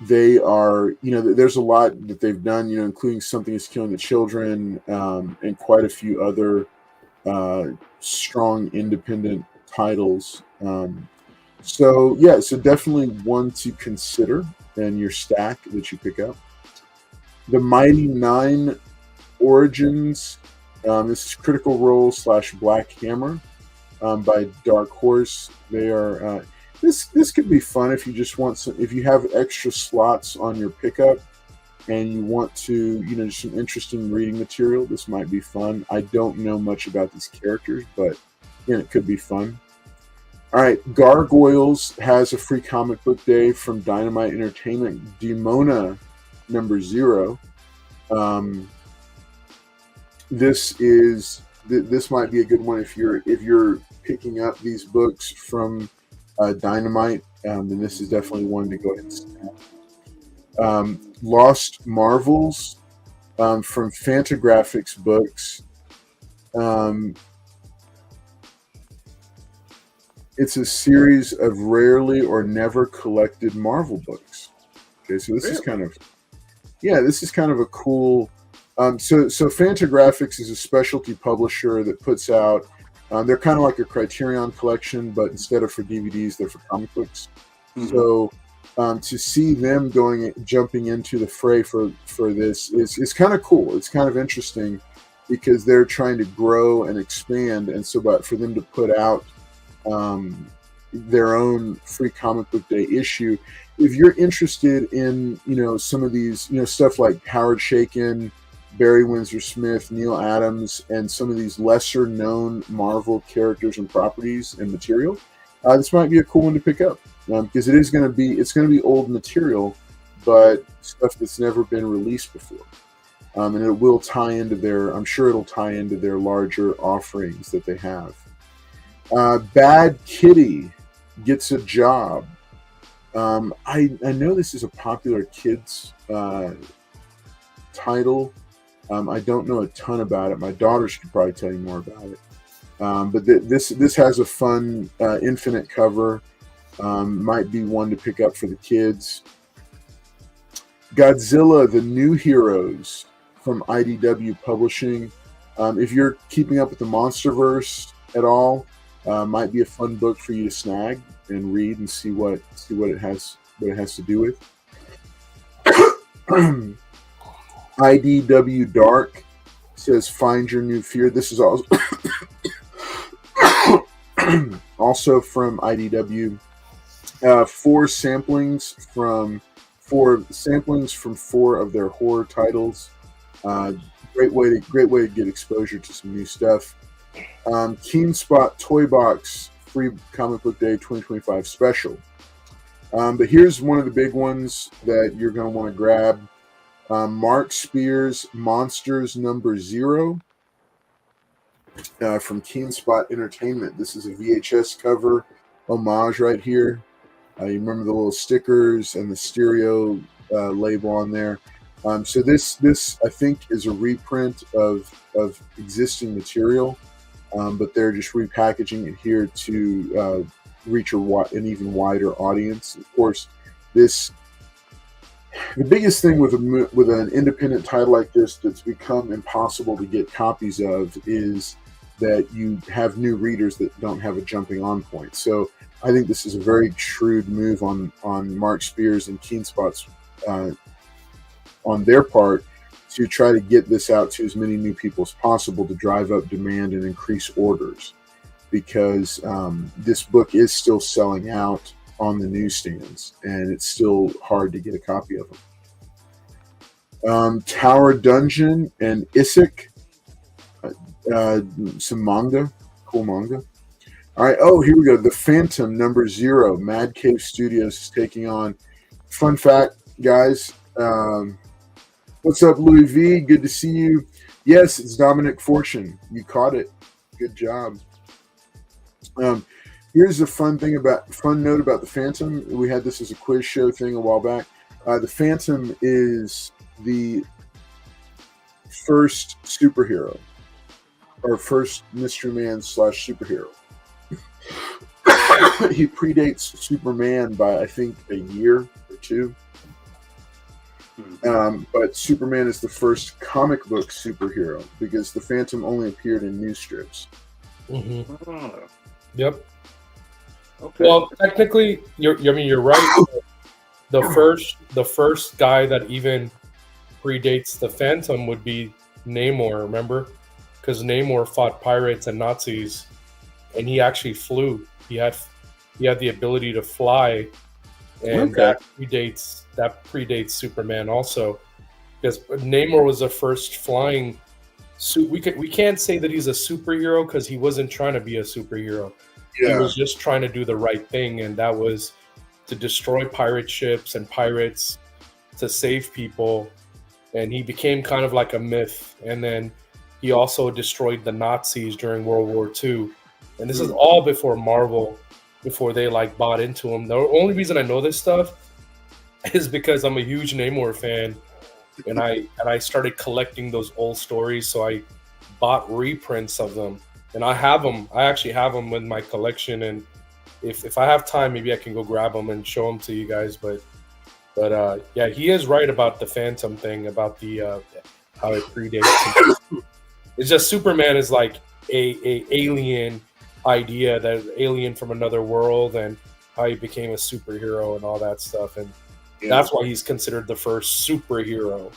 they are, there's a lot that they've done, including Something is Killing the Children, and quite a few other strong independent titles. So definitely one to consider in your stack that you pick up. The Mighty Nine Origins. This is Critical Role / Black Hammer by Dark Horse. They are this could be fun if you just want if you have extra slots on your pickup and you want to, just some interesting reading material. This might be fun. I don't know much about these characters, but it could be fun. All right, Gargoyles has a free comic book day from Dynamite Entertainment. Demona #0. This might be a good one if you're picking up these books from Dynamite. Then this is definitely one to go ahead and snap. Lost Marvels from Fantagraphics Books. It's a series of rarely or never collected Marvel books. Okay, so this is kind of a cool. So Fantagraphics is a specialty publisher that puts out. They're kind of like a Criterion collection, but instead of for DVDs, they're for comic books. Mm-hmm. So to see them jumping into the fray for this is kind of cool. It's kind of interesting because they're trying to grow and expand, and so but for them to put out their own free comic book day issue. If you're interested in, some of these, stuff like Howard Chaykin, Barry Windsor Smith, Neil Adams, and some of these lesser known Marvel characters and properties and material, this might be a cool one to pick up because it's going to be old material, but stuff that's never been released before. And it will tie into I'm sure it'll tie into their larger offerings that they have. Bad Kitty Gets a Job. I know this is a popular kids title. I don't know a ton about it. My daughters could probably tell you more about it. But this has a fun infinite cover. Might be one to pick up for the kids. Godzilla: The New Heroes from IDW Publishing. If you're keeping up with the MonsterVerse at all, might be a fun book for you to snag and read and see what it has to do with. IDW Dark says Find Your New Fear. This is also also from IDW. Four samplings from four of their horror titles. Great way to get exposure to some new stuff. Keen Spot Toy Box Free Comic Book Day 2025 special. But here's one of the big ones that you're going to want to grab. Mark Spears Monsters #0 from Keen Spot Entertainment. This is a VHS cover homage right here. You remember the little stickers and the stereo label on there. So this I think is a reprint of existing material, but they're just repackaging it here to reach an even wider audience. Of course, the biggest thing with an independent title like this that's become impossible to get copies of is that you have new readers that don't have a jumping on point. So I think this is a very shrewd move on Mark Spears and Keen Spot's on their part to try to get this out to as many new people as possible to drive up demand and increase orders, because this book is still selling out on the newsstands and it's still hard to get a copy of them. Tower Dungeon and Isaac, some manga, cool manga. All right, here we go. The Phantom #0, Mad Cave Studios is taking on. Fun fact, guys. What's up, Louis V? Good to see you. Yes, it's Dominic Fortune. You caught it. Good job. Here's a fun note about the Phantom. We had this as a quiz show thing a while back. The Phantom is the first superhero, or first Mystery Man / superhero. He predates Superman by, I think, a year or two. But Superman is the first comic book superhero because the Phantom only appeared in news strips. Mm-hmm. Oh, Yep. okay. Well, technically, you're right. The first guy that even predates the Phantom would be Namor. Remember, because Namor fought pirates and Nazis, and he actually flew. He had the ability to fly, and that predates Superman also, because Namor was the first flying. We can't say that he's a superhero because he wasn't trying to be a superhero. Yeah. He was just trying to do the right thing, and that was to destroy pirate ships and pirates to save people. And he became kind of like a myth. And then he also destroyed the Nazis during World War II. And this is all before Marvel, before they bought into him. The only reason I know this stuff is because I'm a huge Namor fan, and I started collecting those old stories. So I bought reprints of them. And I have them. I actually have them in my collection, and if I have time, maybe I can go grab them and show them to you guys. But yeah, he is right about the Phantom thing, about the how it predates. It's just Superman is like a alien idea, that alien from another world, and how he became a superhero and all that stuff, and that's why he's considered the first superhero.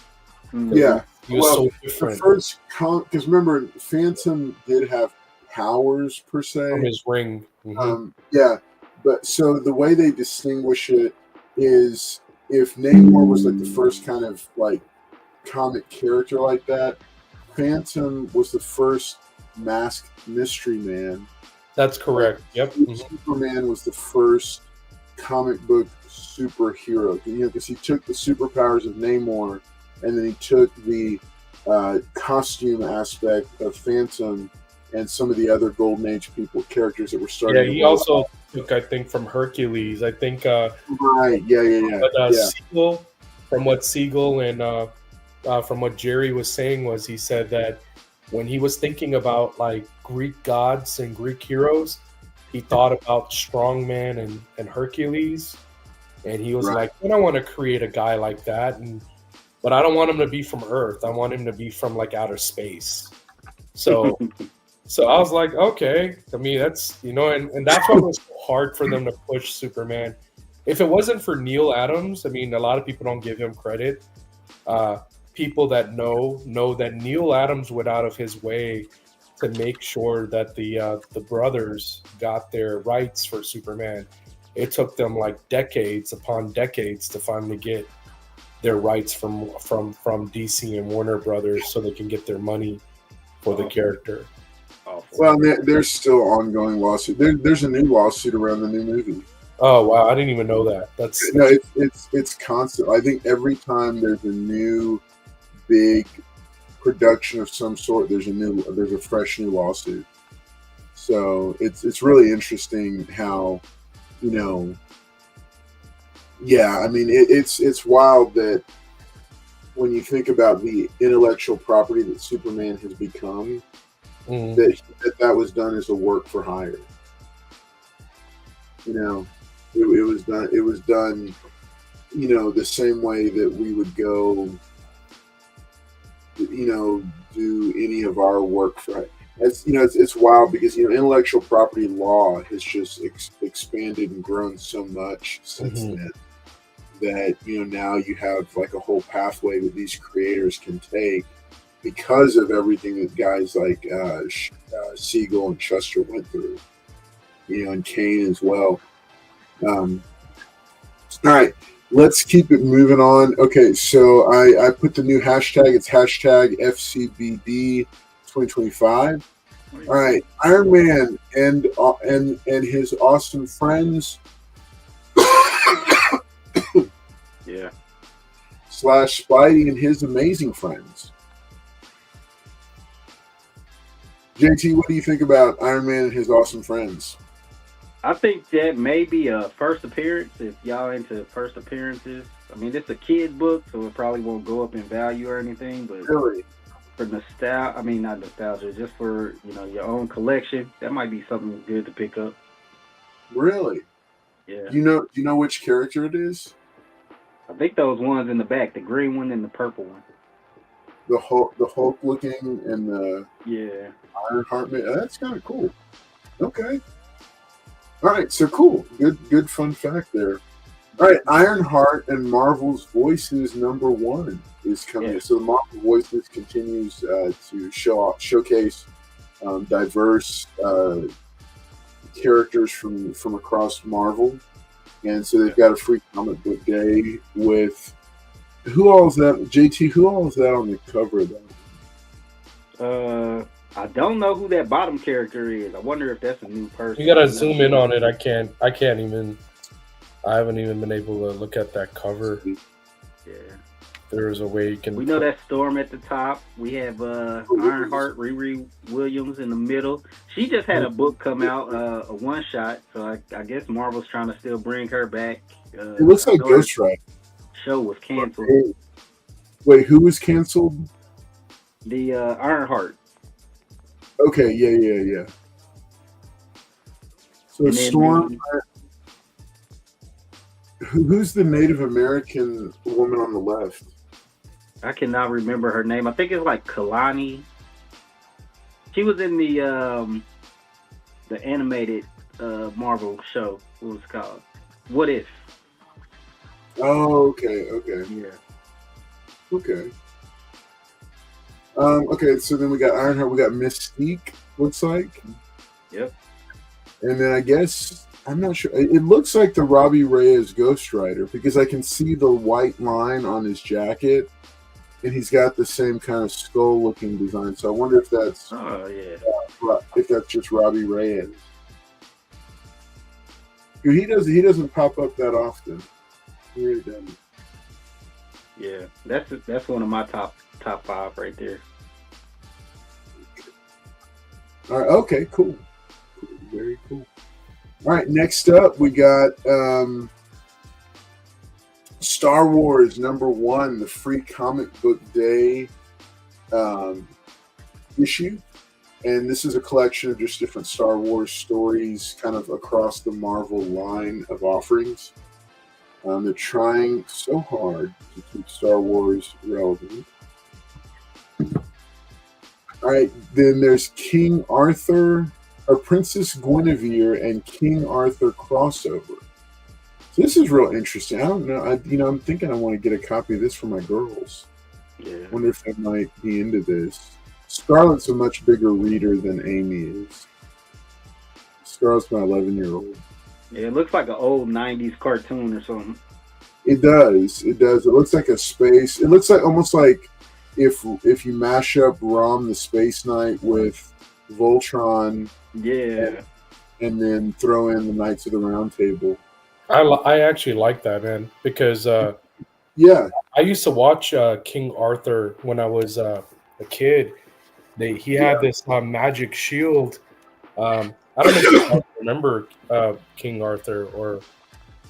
Yeah, he was so different. The first, because remember, Phantom did have powers per se from his ring. Mm-hmm. But so the way they distinguish it is, if Namor was like the first kind of like comic character like that, Phantom was the first masked mystery man. That's correct. Yep. Superman was the first comic book superhero, because he took the superpowers of Namor and then he took the costume aspect of Phantom and some of the other Golden Age characters that were starting. Yeah, he also took, I think, from Hercules. I think. Right. Yeah. Siegel, from what Siegel and from what Jerry was saying was he said that when he was thinking about like Greek gods and Greek heroes, he thought about strongman and Hercules, and he was like, I don't want to create a guy like that, but I don't want him to be from Earth. I want him to be from like outer space. So so I was like, okay. I mean, that's and that's why it was so hard for them to push Superman. If it wasn't for Neil Adams, I mean, a lot of people don't give him credit. People that know that Neil Adams went out of his way to make sure that the brothers got their rights for Superman. It took them like decades upon decades to finally get their rights from DC and Warner Brothers so they can get their money for the character. Well, there's still ongoing lawsuit. There's a new lawsuit around the new movie. Oh wow, I didn't even know that. That's no, it's constant. I think every time there's a new big production of some sort, there's a fresh new lawsuit. So it's really interesting how, yeah, I mean it's wild that when you think about the intellectual property that Superman has become, that was done as a work for hire. It was done, the same way that we would go, do any of our work for it. It's wild because, intellectual property law has just expanded and grown so much since then that, now you have like a whole pathway that these creators can take because of everything that guys like Siegel and Shuster went through, and Kane as well. All right, let's keep it moving on. Okay, so I put the new hashtag. It's hashtag FCBD 2025. All right, Iron Man and his awesome friends. Yeah. / Spidey and his amazing friends. JT, what do you think about Iron Man and his awesome friends? I think that may be a first appearance, if y'all into first appearances. I mean, it's a kid book, so it probably won't go up in value or anything, but really, for not nostalgia, just for, your own collection, that might be something good to pick up. Really? Yeah. Do you know which character it is? I think those ones in the back, the green one and the purple one. The Hulk looking and the Ironheart man. That's kind of cool. Okay. All right, so cool. Good fun fact there. All right, Ironheart and Marvel's Voices #1 is coming. Yeah. So the Marvel Voices continues to showcase diverse characters from across Marvel, and so they've got a free comic book day with who all is that? JT, who all is that on the cover of that? I don't know who that bottom character is. I wonder if that's a new person. You gotta zoom in on it. I haven't even been able to look at that cover. Yeah. There is a way you can. We know that Storm at the top. We have Ironheart, Riri Williams in the middle. She just had a book come out, a one shot. So I guess Marvel's trying to still bring her back. It looks like Ghost Rider. Show was canceled. Wait, who was canceled? The Ironheart. Okay, yeah. So Storm. Who's the Native American woman on the left? I cannot remember her name. I think it's like Kalani. She was in the animated Marvel show. What was it called? What If? Oh, okay. Yeah. Okay. Okay, so then we got Ironheart, we got Mystique, looks like. Yep. And then I guess, I'm not sure, it looks like the Robbie Reyes Ghost Rider because I can see the white line on his jacket and he's got the same kind of skull-looking design. So I wonder if that's if that's just Robbie Reyes. He doesn't pop up that often. He really doesn't. Yeah, that's one of my top 5 right there. All right. Okay. Cool. Very cool. All right. Next up, we got Star Wars #1, the free comic book day issue. And this is a collection of just different Star Wars stories kind of across the Marvel line of offerings. They're trying so hard to keep Star Wars relevant. All right, then there's King Arthur, or Princess Guinevere and King Arthur crossover. So this is real interesting. I don't know. I'm thinking I want to get a copy of this for my girls. Yeah. I wonder if they might be into this. Scarlett's a much bigger reader than Amy is. Scarlett's my 11-year-old. Yeah, it looks like an old 90s cartoon or something. It does. It does. It looks like a space. It looks like almost like if you mash up Rom the Space Knight with Voltron. Yeah. And then throw in the Knights of the Round Table. I actually like that, man, because yeah, I used to watch King Arthur when I was a kid. He had this magic shield. I don't know if you remember King Arthur or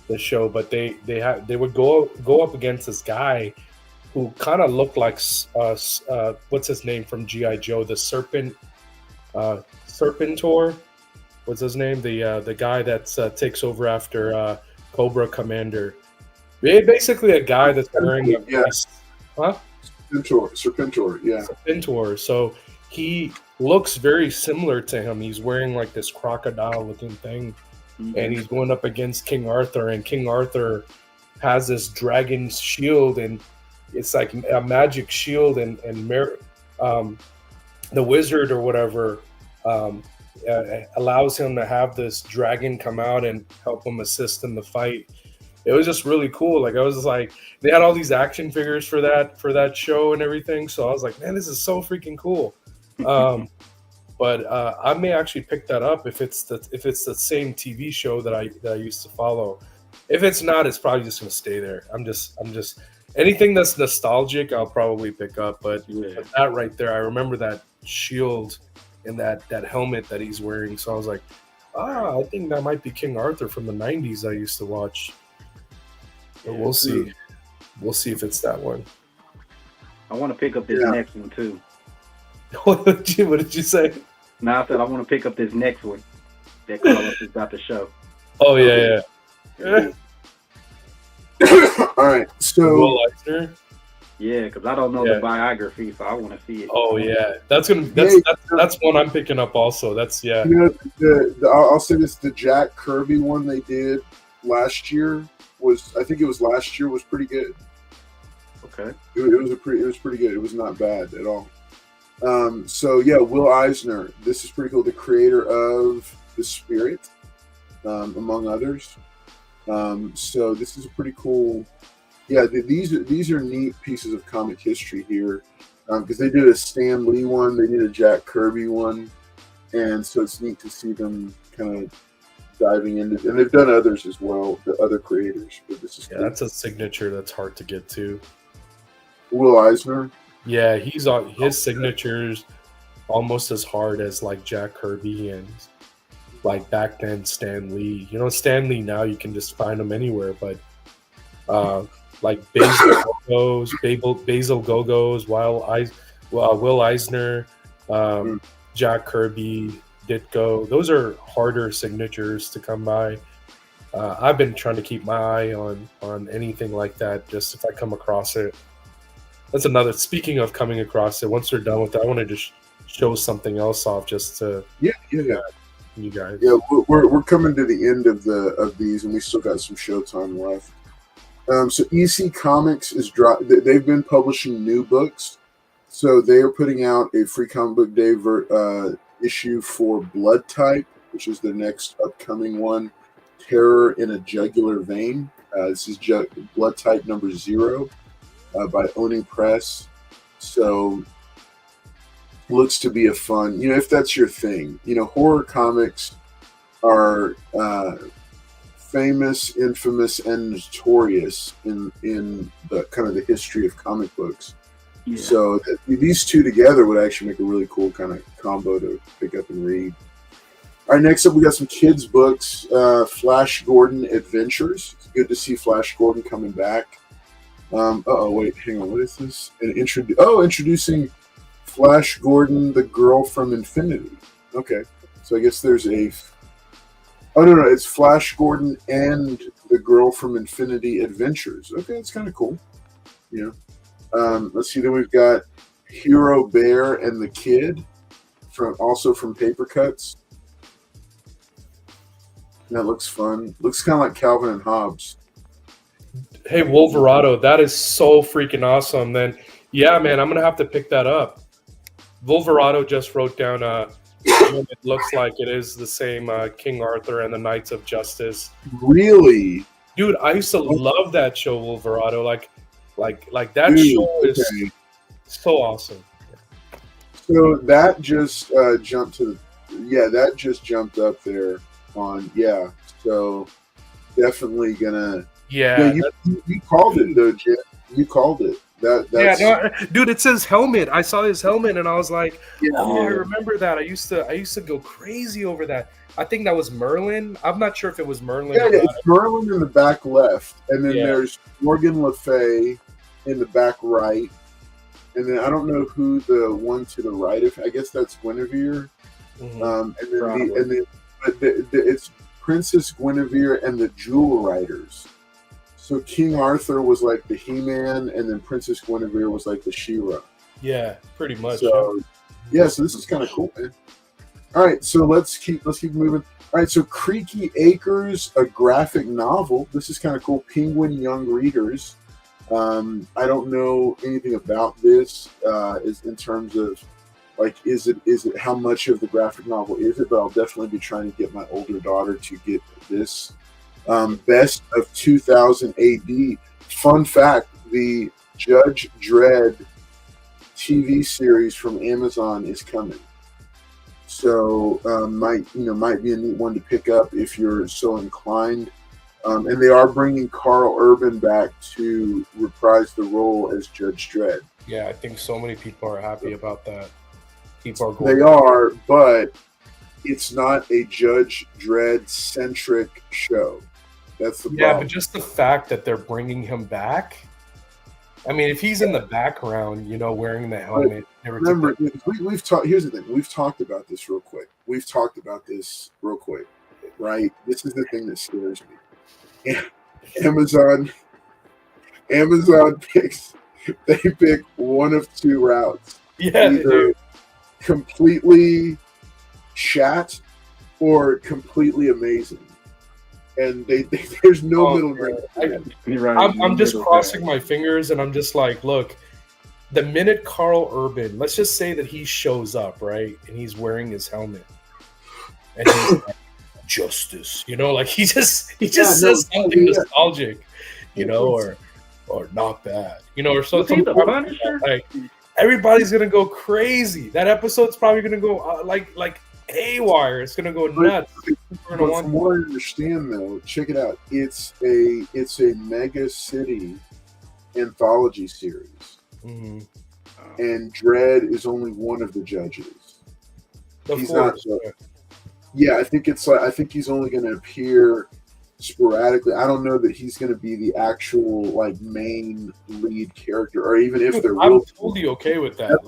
the show, but they would go up against this guy who kind of looked like what's his name from G.I. Joe, the Serpentor. What's his name? The guy that takes over after Cobra Commander. Basically, a guy that's wearing a Serpentor, yeah. Serpentor. So he looks very similar to him. He's wearing like this crocodile-looking thing, and he's going up against King Arthur. And King Arthur has this dragon's shield, and it's like a magic shield, and the wizard or whatever allows him to have this dragon come out and help him assist in the fight. It was just really cool. Like I was just like, they had all these action figures for that show and everything. So I was like, man, this is so freaking cool. But I may actually pick that up if it's the same TV show that I used to follow. If it's not, it's probably just gonna stay there. I'm just anything that's nostalgic, I'll probably pick up. But that right there, I remember that shield and that helmet that he's wearing. So I was like, I think that might be King Arthur from the 90s I used to watch. But we'll see. We'll see if it's that one. I want to pick up this next one too. What did you say? No, I said I want to pick up this next one that Carlos is about to show. Oh yeah. All right, so Will Eisner? Yeah, because I don't know the biography, so I want to see it. Oh yeah, that's one I'm picking up also. That's I'll say this: the Jack Kirby one they did last year was pretty good. Okay, it was pretty good. It was not bad at all. So yeah, Will Eisner. This is pretty cool. The creator of The Spirit, among others. So this is a pretty cool. Yeah, these are neat pieces of comic history here, because they did a Stan Lee one, they did a Jack Kirby one, and so it's neat to see them kind of diving into, and they've done others as well, the other creators. But this is cool. That's a signature that's hard to get to. Will Eisner. Yeah, his signature's almost as hard as like Jack Kirby and like back then Stan Lee. Stan Lee now you can just find him anywhere, but like Basil Gogos, Will Eisner, Jack Kirby, Ditko. Those are harder signatures to come by. I've been trying to keep my eye on anything like that, just if I come across it. That's another. Speaking of coming across it, once they're done with that, I want to just show something else off, just to you guys. Yeah, we're coming to the end of these, and we still got some showtime left. So EC Comics they've been publishing new books, so they are putting out a free comic book day issue for Blood Type, which is the next upcoming one. Terror in a Jugular Vein. This is Blood Type number 0 by Oni Press. So looks to be a fun, if that's your thing. Horror comics are famous, infamous, and notorious in the kind of the history of comic books. Yeah. So these two together would actually make a really cool kind of combo to pick up and read. All right, next up we got some kids books. Flash Gordon Adventures. It's good to see Flash Gordon coming back. Wait, hang on. What is this? Introducing Flash Gordon, the girl from Infinity. Okay, so I guess there's a. Oh no, it's Flash Gordon and the girl from Infinity Adventures. Okay, it's kind of cool. Yeah. Let's see. Then we've got Hero Bear and the Kid, from Paper Cuts. That looks fun. Looks kind of like Calvin and Hobbes. Hey, Wolverado, that is so freaking awesome. Then, yeah, man, I'm gonna have to pick that up. Wolverado just wrote down. It looks like it is the same King Arthur and the Knights of Justice. Really, dude, I used to love that show, Wolverado. Like that show is so awesome. So that just jumped to that just jumped up there on So definitely gonna. Yeah, you called it though, Jim. You called it. Dude, it says helmet. I saw his helmet and I was like, I remember that. I used to go crazy over that. I think that was Merlin. I'm not sure if it was Merlin. Yeah, it's Merlin in the back left, and then there's Morgan Le Fay in the back right, and then I don't know who the one to the right. I guess that's Guinevere. Mm-hmm. It's Princess Guinevere and the Jewel Riders. So King Arthur was like the He-Man, and then Princess Guinevere was like the She-Ra. Yeah, pretty much. So so this is kind of cool, man. All right, so let's keep moving. All right, so Creaky Acres, a graphic novel. This is kind of cool. Penguin Young Readers. I don't know anything about this is in terms of like is it how much of the graphic novel is it? But I'll definitely be trying to get my older daughter to get this. Best of 2000 AD. Fun fact: the Judge Dredd TV series from Amazon is coming. So might be a neat one to pick up if you're so inclined. And they are bringing Carl Urban back to reprise the role as Judge Dredd. Yeah, I think so many people are happy about that. They are, but it's not a Judge Dredd centric show. That's the problem. Yeah, but just the fact that they're bringing him back. I mean, if he's in the background, wearing the helmet. Remember, we've talked. Here's the thing: we've talked about this real quick. Right? This is the thing that scares me. Amazon picks. They pick one of two routes. Yeah, either completely shat or completely amazing. And there's no middle ground. I'm just crossing my fingers, and I'm just like, look, the minute Carl Urban, let's just say that he shows up, right, and he's wearing his helmet, and he's like, justice, like he just says something nostalgic, or not bad, or something. Like everybody's gonna go crazy. That episode's probably gonna go like haywire. It's gonna go nuts. From what I understand, though, check it out. It's a mega city anthology series, and Dredd is only one of the judges. He's not. Yeah, I think he's only going to appear sporadically. I don't know that he's going to be the actual main lead character, or even if they're. I'm totally okay with that.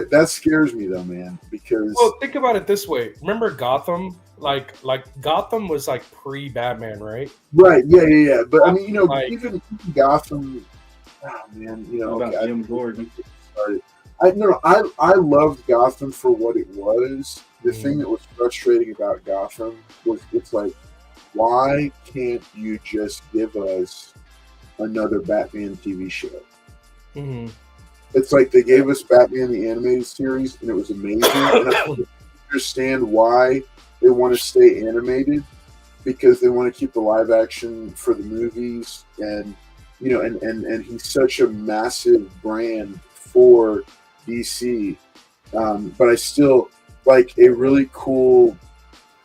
That scares me though, man. Because think about it this way. Remember Gotham? Like Gotham was pre-Batman, right? Right. Yeah. But I mean, even Gotham. Oh man, Jim Gordon. I loved Gotham for what it was. The thing that was frustrating about Gotham was it's like, why can't you just give us another Batman TV show? Mm-hmm. It's like they gave us Batman the Animated Series, and it was amazing. And I don't understand why they want to stay animated, because they want to keep the live action for the movies, and and he's such a massive brand for DC. But I still like a really cool.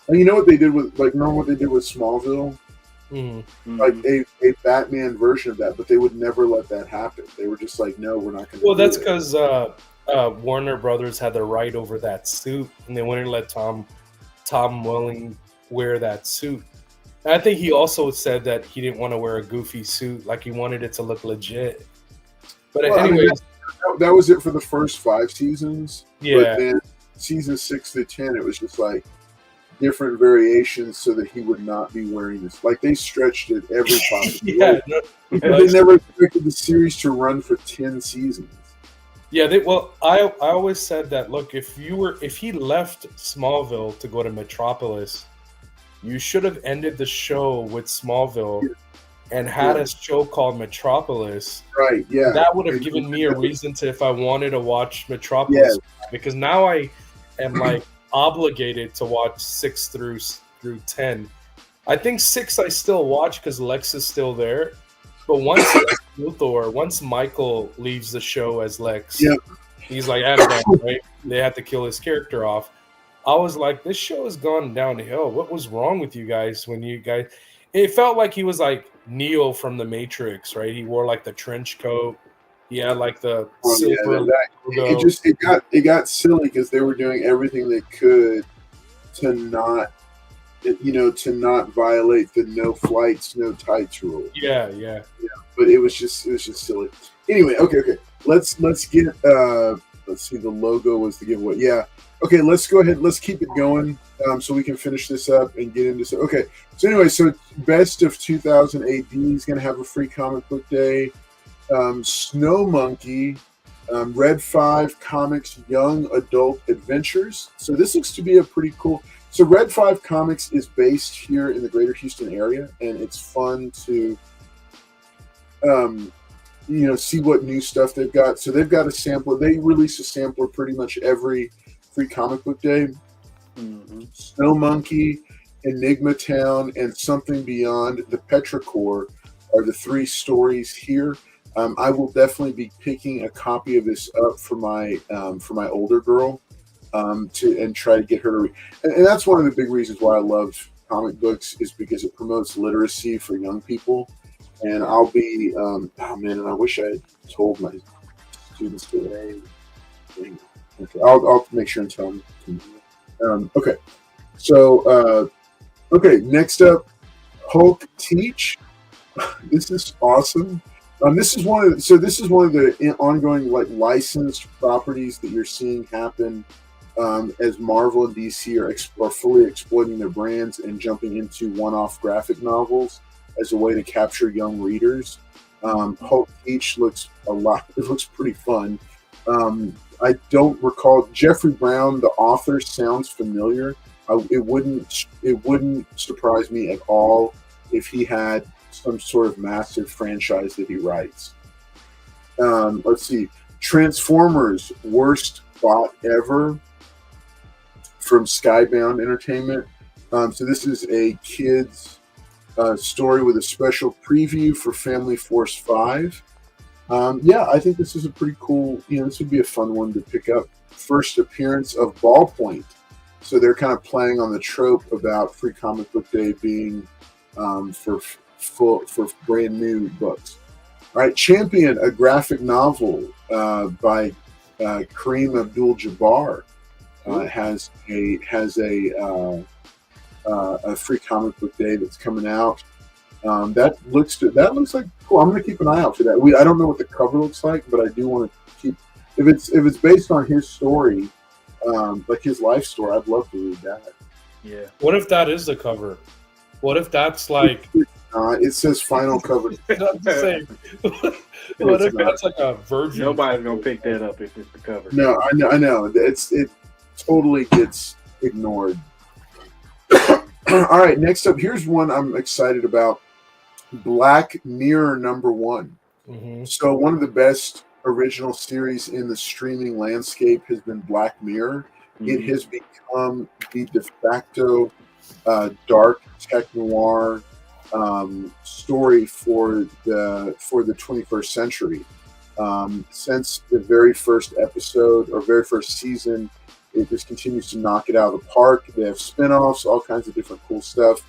What they did with remember what they did with Smallville? Mm-hmm. Like a Batman version of that, but they would never let that happen. They were just like, no, we're not going to. Well, that's because Warner Brothers had the right over that suit, and they wouldn't let Tom Tom Welling wear that suit. And I think he also said that he didn't want to wear a goofy suit, like he wanted it to look legit. But Well, anyways, that was it for the first 5 seasons. Yeah. But then season 6 to 10, it was just like different variations so that he would not be wearing this. Like they stretched it every possible way. They never expected the series to run for 10 seasons. Yeah, I always said that. Look, if he left Smallville to go to Metropolis, you should have ended the show with Smallville and had a show called Metropolis. Right. Yeah. That would have given me a reason to, if I wanted to watch Metropolis, because now I am like obligated to watch 6 through 10. I think 6 I still watch because Lex is still there. But once Michael leaves the show as Lex, he's like Adam, right? They had to kill his character off. I was like, this show has gone downhill. What was wrong with you guys when you guys? It felt like he was like Neo from the Matrix, right? He wore like the trench coat. He had like the silver logo. It got silly because they were doing everything they could to not violate the no flights, no tights rule. Yeah. But it was just silly. Anyway, okay. Let's get let's see, the logo was the giveaway. Yeah. Okay, let's go ahead. Let's keep it going so we can finish this up and get into okay. So anyway, best of 2000 AD is going to have a free comic book day. Snow Monkey, Red 5 Comics Young Adult Adventures. So this looks to be a pretty cool. So Red 5 Comics is based here in the greater Houston area, and it's fun to see what new stuff they've got. So they've got a sampler. They release a sampler pretty much every free comic book day. Mm-hmm. Snow Monkey, Enigma Town, and Something Beyond the Petrichor are the 3 stories here. I will definitely be picking a copy of this up for my older girl and try to get her to read. And that's one of the big reasons why I love comic books, is because it promotes literacy for young people. And I'll be and I wish I had told my students today. Okay, I'll make sure and tell them. Okay, so next up, Hulk Teach. This is awesome. This is one of the ongoing licensed properties that you're seeing happen as Marvel and DC are fully exploiting their brands and jumping into one-off graphic novels as a way to capture young readers. Hulk Teach looks pretty fun. I don't recall Jeffrey Brown, the author, sounds familiar. It wouldn't surprise me at all if he had some sort of massive franchise that he writes. Let's see, Transformers Worst Bot Ever from Skybound Entertainment. So this is a kid's story with a special preview for Family Force 5. I think this is a pretty cool, this would be a fun one to pick up. First appearance of Ballpoint. So they're kind of playing on the trope about Free Comic Book Day being for brand new books. All right, Champion, a graphic novel by Kareem Abdul-Jabbar, has a Free Comic Book Day that's coming out. That looks like cool. I'm going to keep an eye out for that. I don't know what the cover looks like, but I do want to keep. If it's based on his story, like his life story, I'd love to read that. Yeah. What if that is the cover? What if that's like? It says final cover. I'm just saying. What if that's like a virgin? Nobody's gonna pick that up if it's the cover. No, I know. It totally gets ignored. All right, next up, here's one I'm excited about. Black Mirror #1. Mm-hmm. So one of the best original series in the streaming landscape has been Black Mirror. Mm-hmm. It has become the de facto dark tech noir story for the 21st century. Since the very first episode or very first season, it just continues to knock it out of the park. They have spin-offs, all kinds of different cool stuff.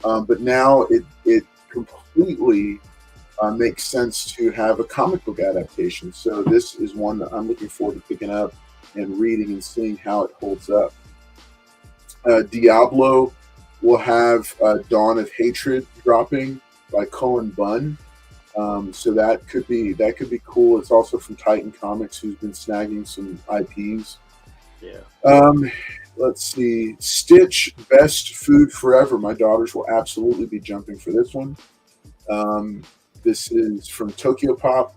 But now it completely makes sense to have a comic book adaptation. So this is one that I'm looking forward to picking up and reading and seeing how it holds up. Diablo will have Dawn of Hatred dropping by Cullen Bunn. So that could be cool. It's also from Titan Comics, who's been snagging some IPs. Yeah. Let's see. Stitch, Best Food Forever. My daughters will absolutely be jumping for this one. This is from Tokyo Pop.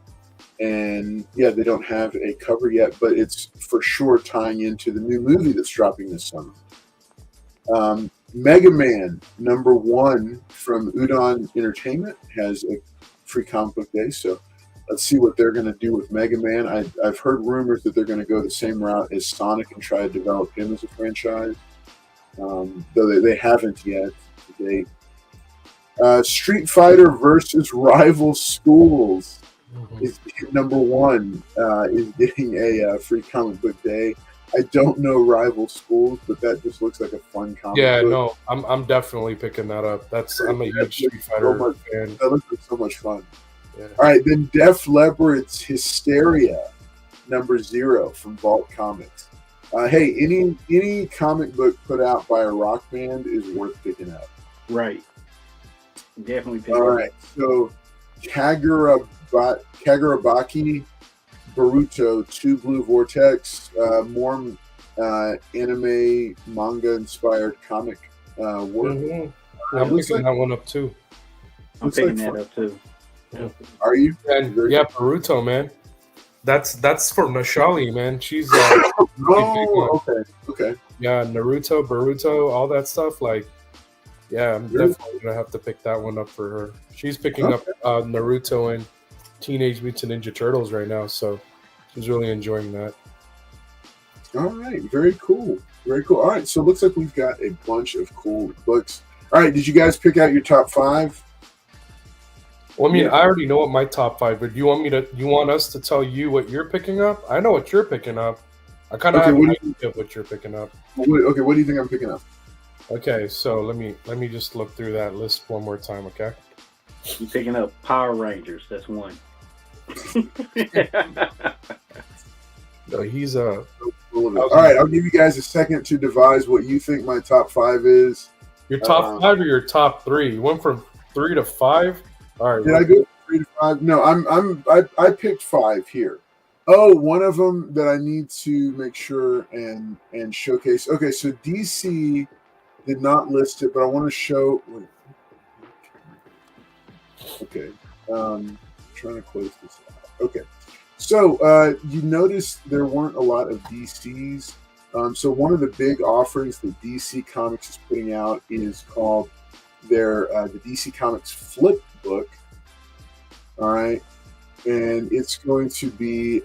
And yeah, they don't have a cover yet, but it's for sure tying into the new movie that's dropping this summer. Mega Man #1 from Udon Entertainment has a free comic book day, so let's see what they're going to do with Mega Man. I've heard rumors that they're going to go the same route as Sonic and try to develop him as a franchise, though they haven't yet to date. Street Fighter versus Rival Schools is #1 is getting a free comic book day. I don't know Rival Schools, but that just looks like a fun comic Yeah, book. no, I'm definitely picking that up. I'm a huge Street Fighter fan. That looks like so much fun. Yeah. All right, then Def Leppard's Hysteria #0 from Vault Comics. Hey, any comic book put out by a rock band is worth picking up. Right. Definitely pick All it up. right, so Kagurabaki Boruto 2 Blue Vortex, more anime manga inspired comic work. I'm picking that one up too. I'm picking that up too. Yeah. Are you? And yeah, Boruto, man. That's for Nashali, man. She's okay. Yeah, Naruto, Boruto, all that stuff. Like, yeah, I'm definitely gonna have to pick that one up for her. She's picking up Naruto and Teenage Mutant Ninja Turtles right now, so she's really enjoying that. All right, very cool. Very cool. All right, so it looks like we've got a bunch of cool books. All right, did you guys pick out your top 5? Well, I mean, I already know what my top 5, but you want us to tell you what you're picking up? I know what you're picking up. I kind of have an idea of what you're picking up. Okay, what do you think I'm picking up? Okay, so let me just look through that list one more time, okay? You picking up Power Rangers? That's one. No, he's All right, I'll give you guys a second to devise what you think my top 5 is. Your top 5 or your top 3? You went from 3 to 5. All right. Did I go 3 to 5? No, I picked 5 here. Oh, one of them that I need to make sure and showcase. Okay, so DC did not list it, but I want to show. Wait. Okay, trying to close this out. Okay, so you notice there weren't a lot of DCs. So one of the big offerings that DC Comics is putting out is called their the DC Comics Flip book. All right, and it's going to be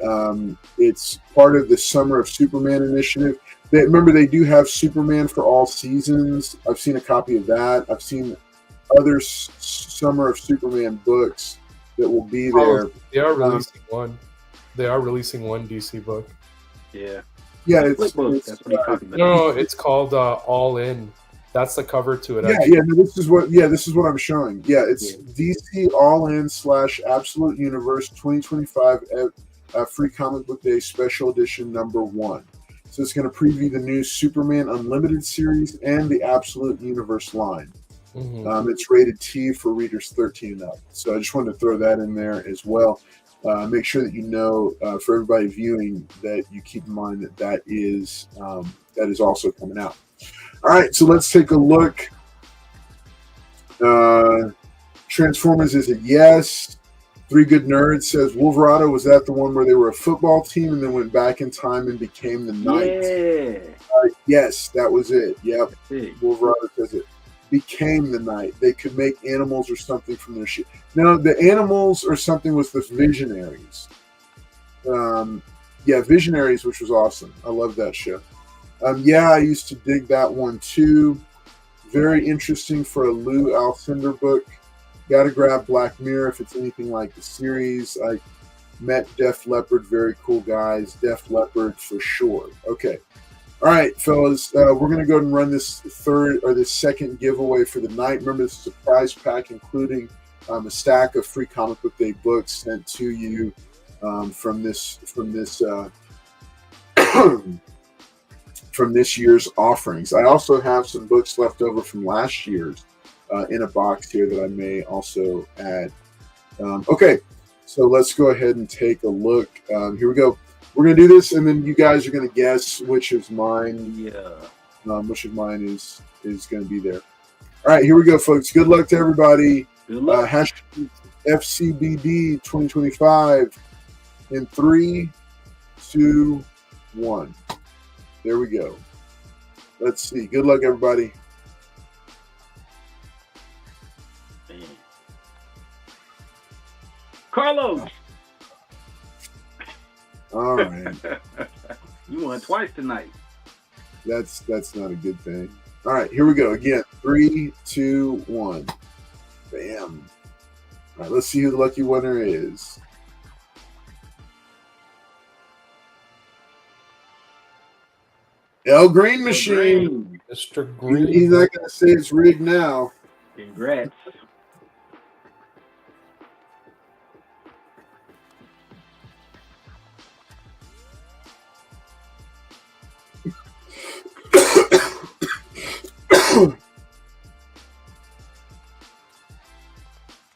it's part of the Summer of Superman initiative. Remember, they do have Superman for all seasons. I've seen a copy of that. I've seen other Summer of Superman books that will be there. They are releasing one. They are releasing one DC book. Yeah. Yeah, that's what you're talking about. No, it's called All In. That's the cover to it. No, this is what I'm showing. Yeah, it's DC All In / Absolute Universe 2025 Free Comic Book Day Special Edition #1. So it's going to preview the new Superman Unlimited series and the Absolute Universe line. Mm-hmm. It's rated T for readers 13 and up. So I just wanted to throw that in there as well. Make sure that you know, for everybody viewing, that you keep in mind that is also coming out. All right, so let's take a look. Transformers is a yes. Three Good Nerds says Wolverado, was that the one where they were a football team and then went back in time and became the Knights? Yeah. Yes, that was it. Yep. Wolverado says it. Became the Knight. They could make animals or something from their shit. Now, the animals or something was the Visionaries. Visionaries, which was awesome. I love that show. I used to dig that one too. Very interesting for a Lou Alcindor book. Got to grab Black Mirror if it's anything like the series. I met Def Leppard. Very cool guys. Def Leppard for sure. Okay. All right, fellas. We're going to go ahead and run this second giveaway for the night. Remember, this is a prize pack including a stack of free comic book day books sent to you from this from this year's offerings. I also have some books left over from last year's in a box here that I may also add. Okay, so let's go ahead and take a look. Here we go. We're going to do this, and then you guys are going to guess which is mine. Yeah. Which of mine is going to be there. All right, here we go, folks. Good luck to everybody. Good luck. Hashtag FCBD 2025 in 3, 2, 1. There we go. Let's see. Good luck, everybody. Man. Carlos. All right. You won twice tonight. That's not a good thing. All right, here we go again. 3, 2, 1. Bam. All right, let's see who the lucky winner is. El Green Machine. Mr. Green. He's not going to say it's rigged now. Congrats.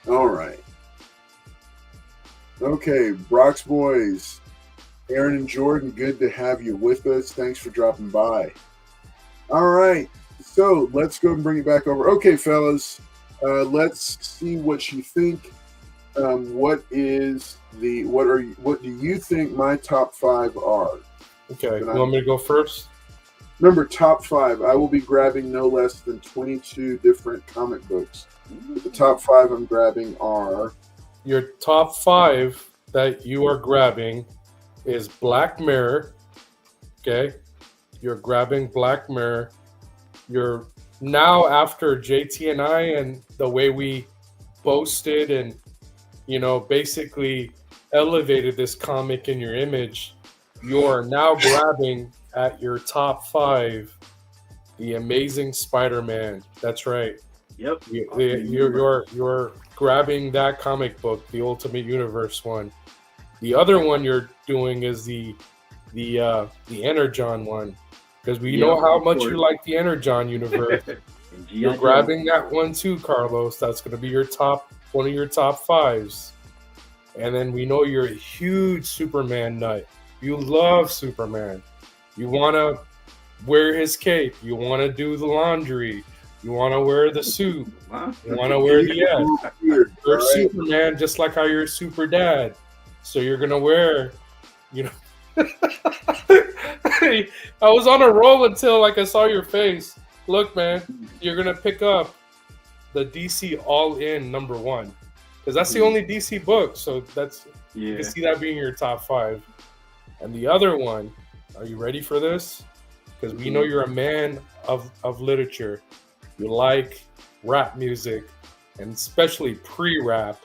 All right. Okay, Brock's boys. Aaron and Jordan, good to have you with us. Thanks for dropping by. All right, so let's go and bring it back over. Okay, fellas, let's see what you think. What do you think my top 5 are? Okay, you want me to go first? Remember, top 5. I will be grabbing no less than 22 different comic books. The top 5 I'm grabbing are... Your top 5 that you are grabbing is Black Mirror. Okay? You're grabbing Black Mirror. You're now, after JT and I and the way we boasted and, basically elevated this comic in your image, you're now grabbing at your top 5 The Amazing Spider-Man. That's right. Yep. You're grabbing that comic book, the Ultimate Universe one. The other one you're doing is the Energon one, because we know how much you like the Energon universe. You're grabbing that one too, Carlos. That's going to be one of your top 5s. And then we know you're a huge Superman nut. You love Superman. You want to wear his cape. You want to do the laundry. You want to wear the suit. You want to wear the S. You're Superman, just like how you're a super dad. So you're going to wear, I was on a roll until I saw your face. Look, man, you're going to pick up the DC All-In #1. Because that's the only DC book. So you can see that being your top 5. And the other one, are you ready for this? Because we know you're a man of literature. You like rap music, and especially pre-rap,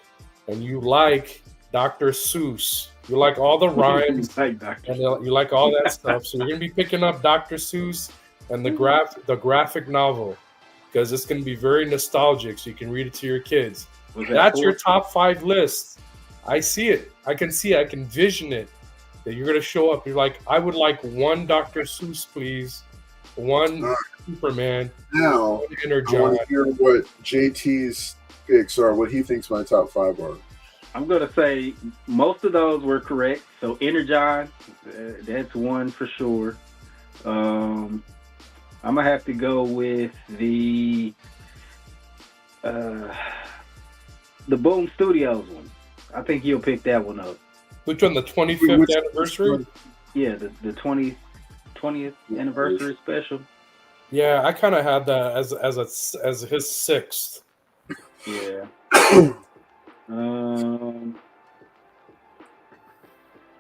and you like Dr. Seuss. You like all the rhymes, and you like all that stuff. So you're gonna be picking up Dr. Seuss and the graphic novel, because it's gonna be very nostalgic. So you can read it to your kids. That's your top 5 list. I see it. I can see it. I can vision it. That you're gonna show up. You're like, I would like 1 Dr. Seuss, please. 1 Superman. Now, I want to hear what JT's picks are, what he thinks my top 5 are. I'm going to say most of those were correct. So Energon, that's 1 for sure. I'm going to have to go with the Boom Studios one. I think you'll pick that one up. Which one, the 25th anniversary? Yeah, the 20th anniversary special. Yeah, I kind of had that as his 6th. Yeah.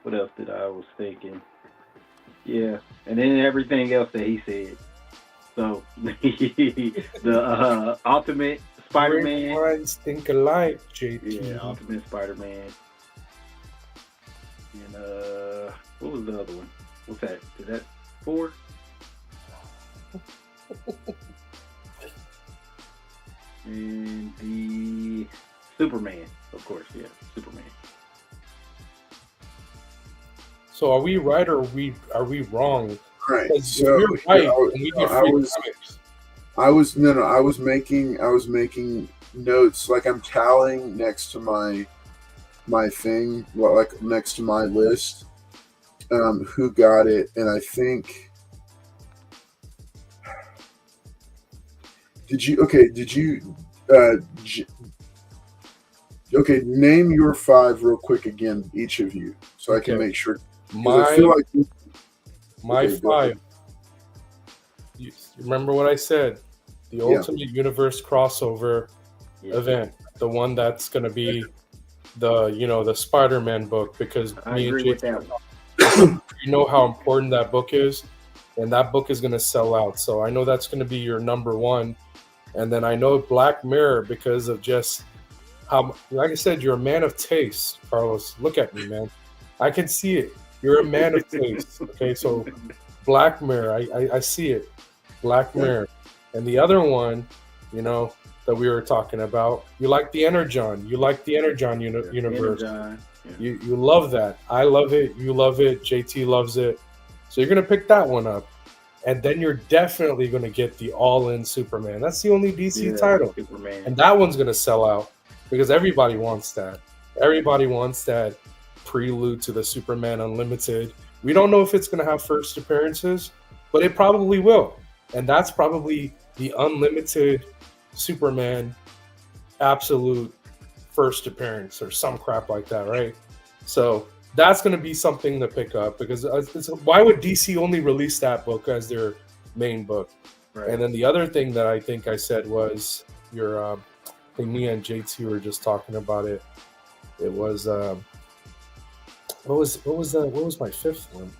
What else did I was thinking? Yeah, and then everything else that he said. So the Ultimate Spider-Man. Minds think alike, JT. Yeah, Ultimate Spider-Man. And what was the other one? What's that? Is that 4? And the Superman, of course, yeah, Superman. So are we right or are we wrong right. Because So you're right, yeah, and we get free comics. I was making notes, like I'm tallying next to my thing, well, like next to my list, who got it, and I think did you okay, name your 5 real quick again, each of you, so I can Okay. make sure. 'Cause I feel like My Okay, go 5. You remember what I said? The Ultimate Universe crossover event, the one that's going to be the Spider-Man book, because I me and agree with JT, that. you know how important that book is, and that book is going to sell out. So I know that's going to be your number 1, and then I know Black Mirror because of just how, like I said, you're a man of taste, Carlos. Look at me, man. I can see it. You're a man of taste. Okay, so Black Mirror, I see it. Black Mirror. And the other one, that we were talking about, you like the Energon. You like the Energon universe. Energon, yeah. You love that. I love it. You love it. JT loves it. So you're going to pick that one up. And then you're definitely going to get the All-In Superman. That's the only DC title. Superman. And that one's going to sell out because everybody wants that. Everybody wants that prelude to the Superman Unlimited. We don't know if it's going to have first appearances, but it probably will. And that's probably the Unlimited Superman absolute first appearance or some crap like that, right? So that's going to be something to pick up, because why would DC only release that book as their main book? Right. And then the other thing that I think I said was I think me and JT were just talking about it. It was what was my 5th one?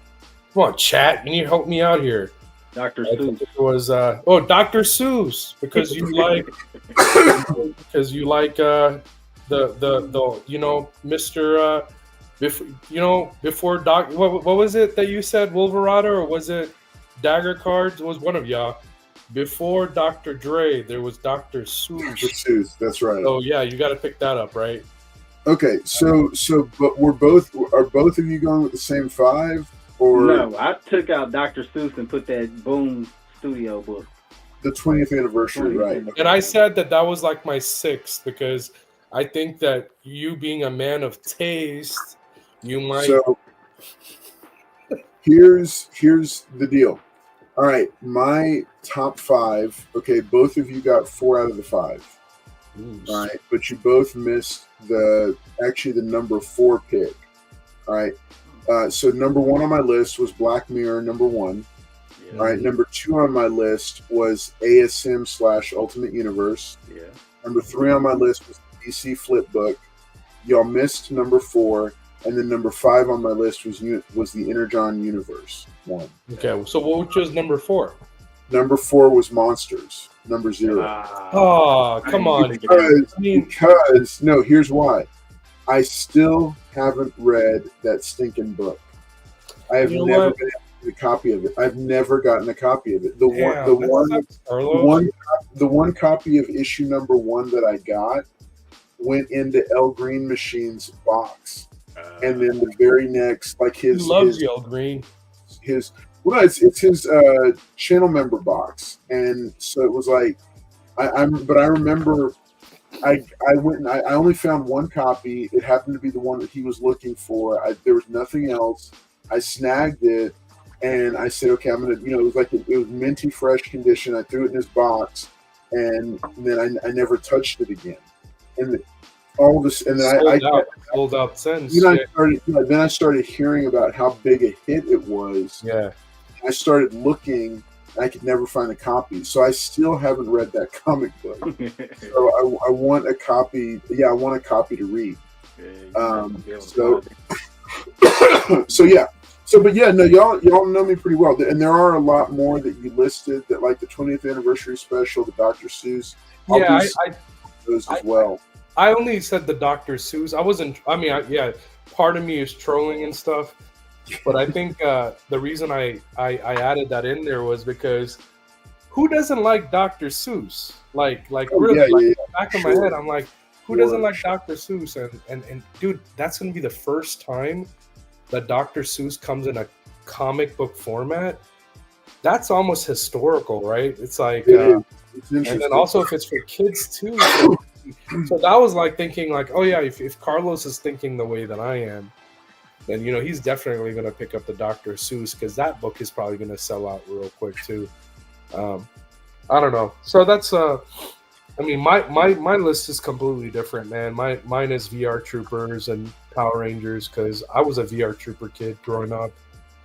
Come on, chat, you need to help me out here. Dr. I think Seuss. it was Dr. Seuss, because you like the Mr. Before Doc, what was it that you said, Wolverado, or was it Dagger Cards? It was one of y'all. Before Dr. Dre, there was Dr. Seuss. Dr. Seuss, that's right. Oh yeah, you got to pick that up, right? Okay, so but are both of you going with the same 5? Or No, I took out Dr. Seuss and put that Boom Studio book. the 20th anniversary, right? And I said that was like my 6th, because I think that you, being a man of taste, you might. So here's the deal. All right, my top 5. Okay, both of you got 4 out of the 5. Ooh, All right, but you both missed the number 4 pick. All right. So number 1 on my list was Black Mirror, number 1. Yeah. All right, number 2 on my list was ASM / Ultimate Universe. Yeah. Number 3 on my list was DC Flip Book. Y'all missed number 4, and then number 5 on my list was the Energon Universe 1. Okay, so what was number 4? Number 4 was Monsters. Number 0. Oh, come on. Because no, here's why. I still haven't read that stinking book. I have never been able to get a copy of it. I've never gotten a copy of it. The one copy of issue number 1 that I got went into El Green Machine's box, and then the very next, like his, he loves El Green. It's his channel member box, and so it was like But I remember. I went and I only found one copy. It happened to be the one that he was looking for. There was nothing else. I snagged it, and I said, "Okay, I'm gonna." It was minty fresh condition. I threw it in his box, and then I never touched it again. And all of this, and then I sold out since. Then I started hearing about how big a hit it was. Yeah. I started looking. I could never find a copy, so I still haven't read that comic book. So I want a copy. Yeah, I want a copy to read. Y'all know me pretty well, and there are a lot more that you listed, that like the 20th anniversary special, the Dr. Seuss. I those as well. I only said the Dr. Seuss. I wasn't. I mean, part of me is trolling and stuff. But I think the reason I added that in there was because who doesn't like Dr. Seuss? Back of my head, I'm like, who doesn't like Dr. Seuss? And dude, that's going to be the first time that Dr. Seuss comes in a comic book format. that's almost historical, right? It's like, It is. It's and interesting. then also if it's for kids too. So that was like thinking like, oh yeah, if Carlos is thinking the way that I am, then he's definitely going to pick up the Dr. Seuss, because that book is probably going to sell out real quick too. I don't know. So that's I mean, my list is completely different, man. Mine is VR Troopers and Power Rangers, because I was a VR Trooper kid growing up.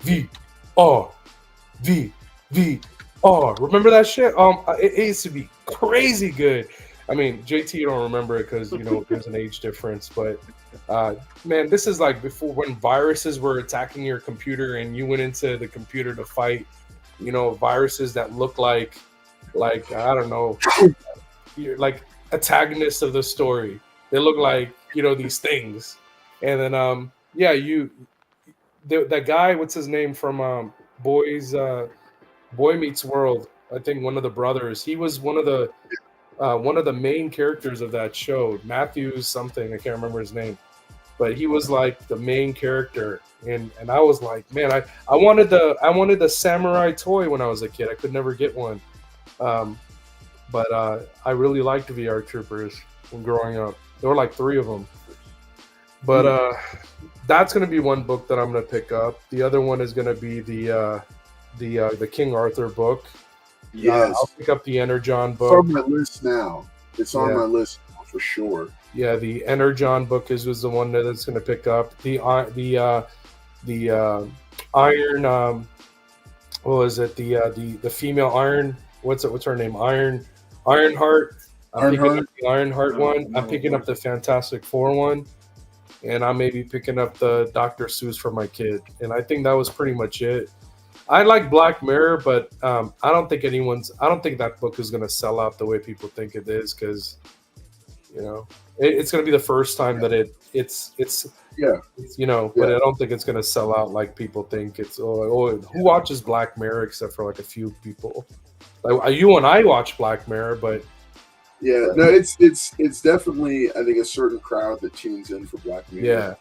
VR, VR. Remember that shit? It used to be crazy good. I mean, JT, you don't remember it because there's an age difference, but man, this is like before, when viruses were attacking your computer and you went into the computer to fight, viruses that look like I don't know, like antagonists of the story. They look like these things, and then yeah, that guy, what's his name from Boy Meets World? I think one of the brothers. He was one of the main characters of that show. Matthews something, I can't remember his name, but he was like the main character, and I was like, man, I wanted the samurai toy when I was a kid. I could never get one, but I really liked VR Troopers when growing up. There were like 3 of them, but that's gonna be one book that I'm gonna pick up. The other one is gonna be the King Arthur book. Yes. I'll pick up the Energon book. It's on my list now. It's on my list for sure. Yeah, the Energon book was the one that's going to pick up. The Iron. What was it? The female Iron. What's her name? Ironheart. I'm picking up the Ironheart one. I'm picking up the Fantastic Four one, and I'm maybe picking up the Dr. Seuss for my kid. And I think that was pretty much it. I like Black Mirror, but I don't think that book is going to sell out the way people think it is, because it's going to be the first time that it's but I don't think it's going to sell out like people think. It's who watches Black Mirror except for like a few people. Like you and I watch Black Mirror, but yeah, no, it's definitely, I think, a certain crowd that tunes in for Black Mirror. Yeah.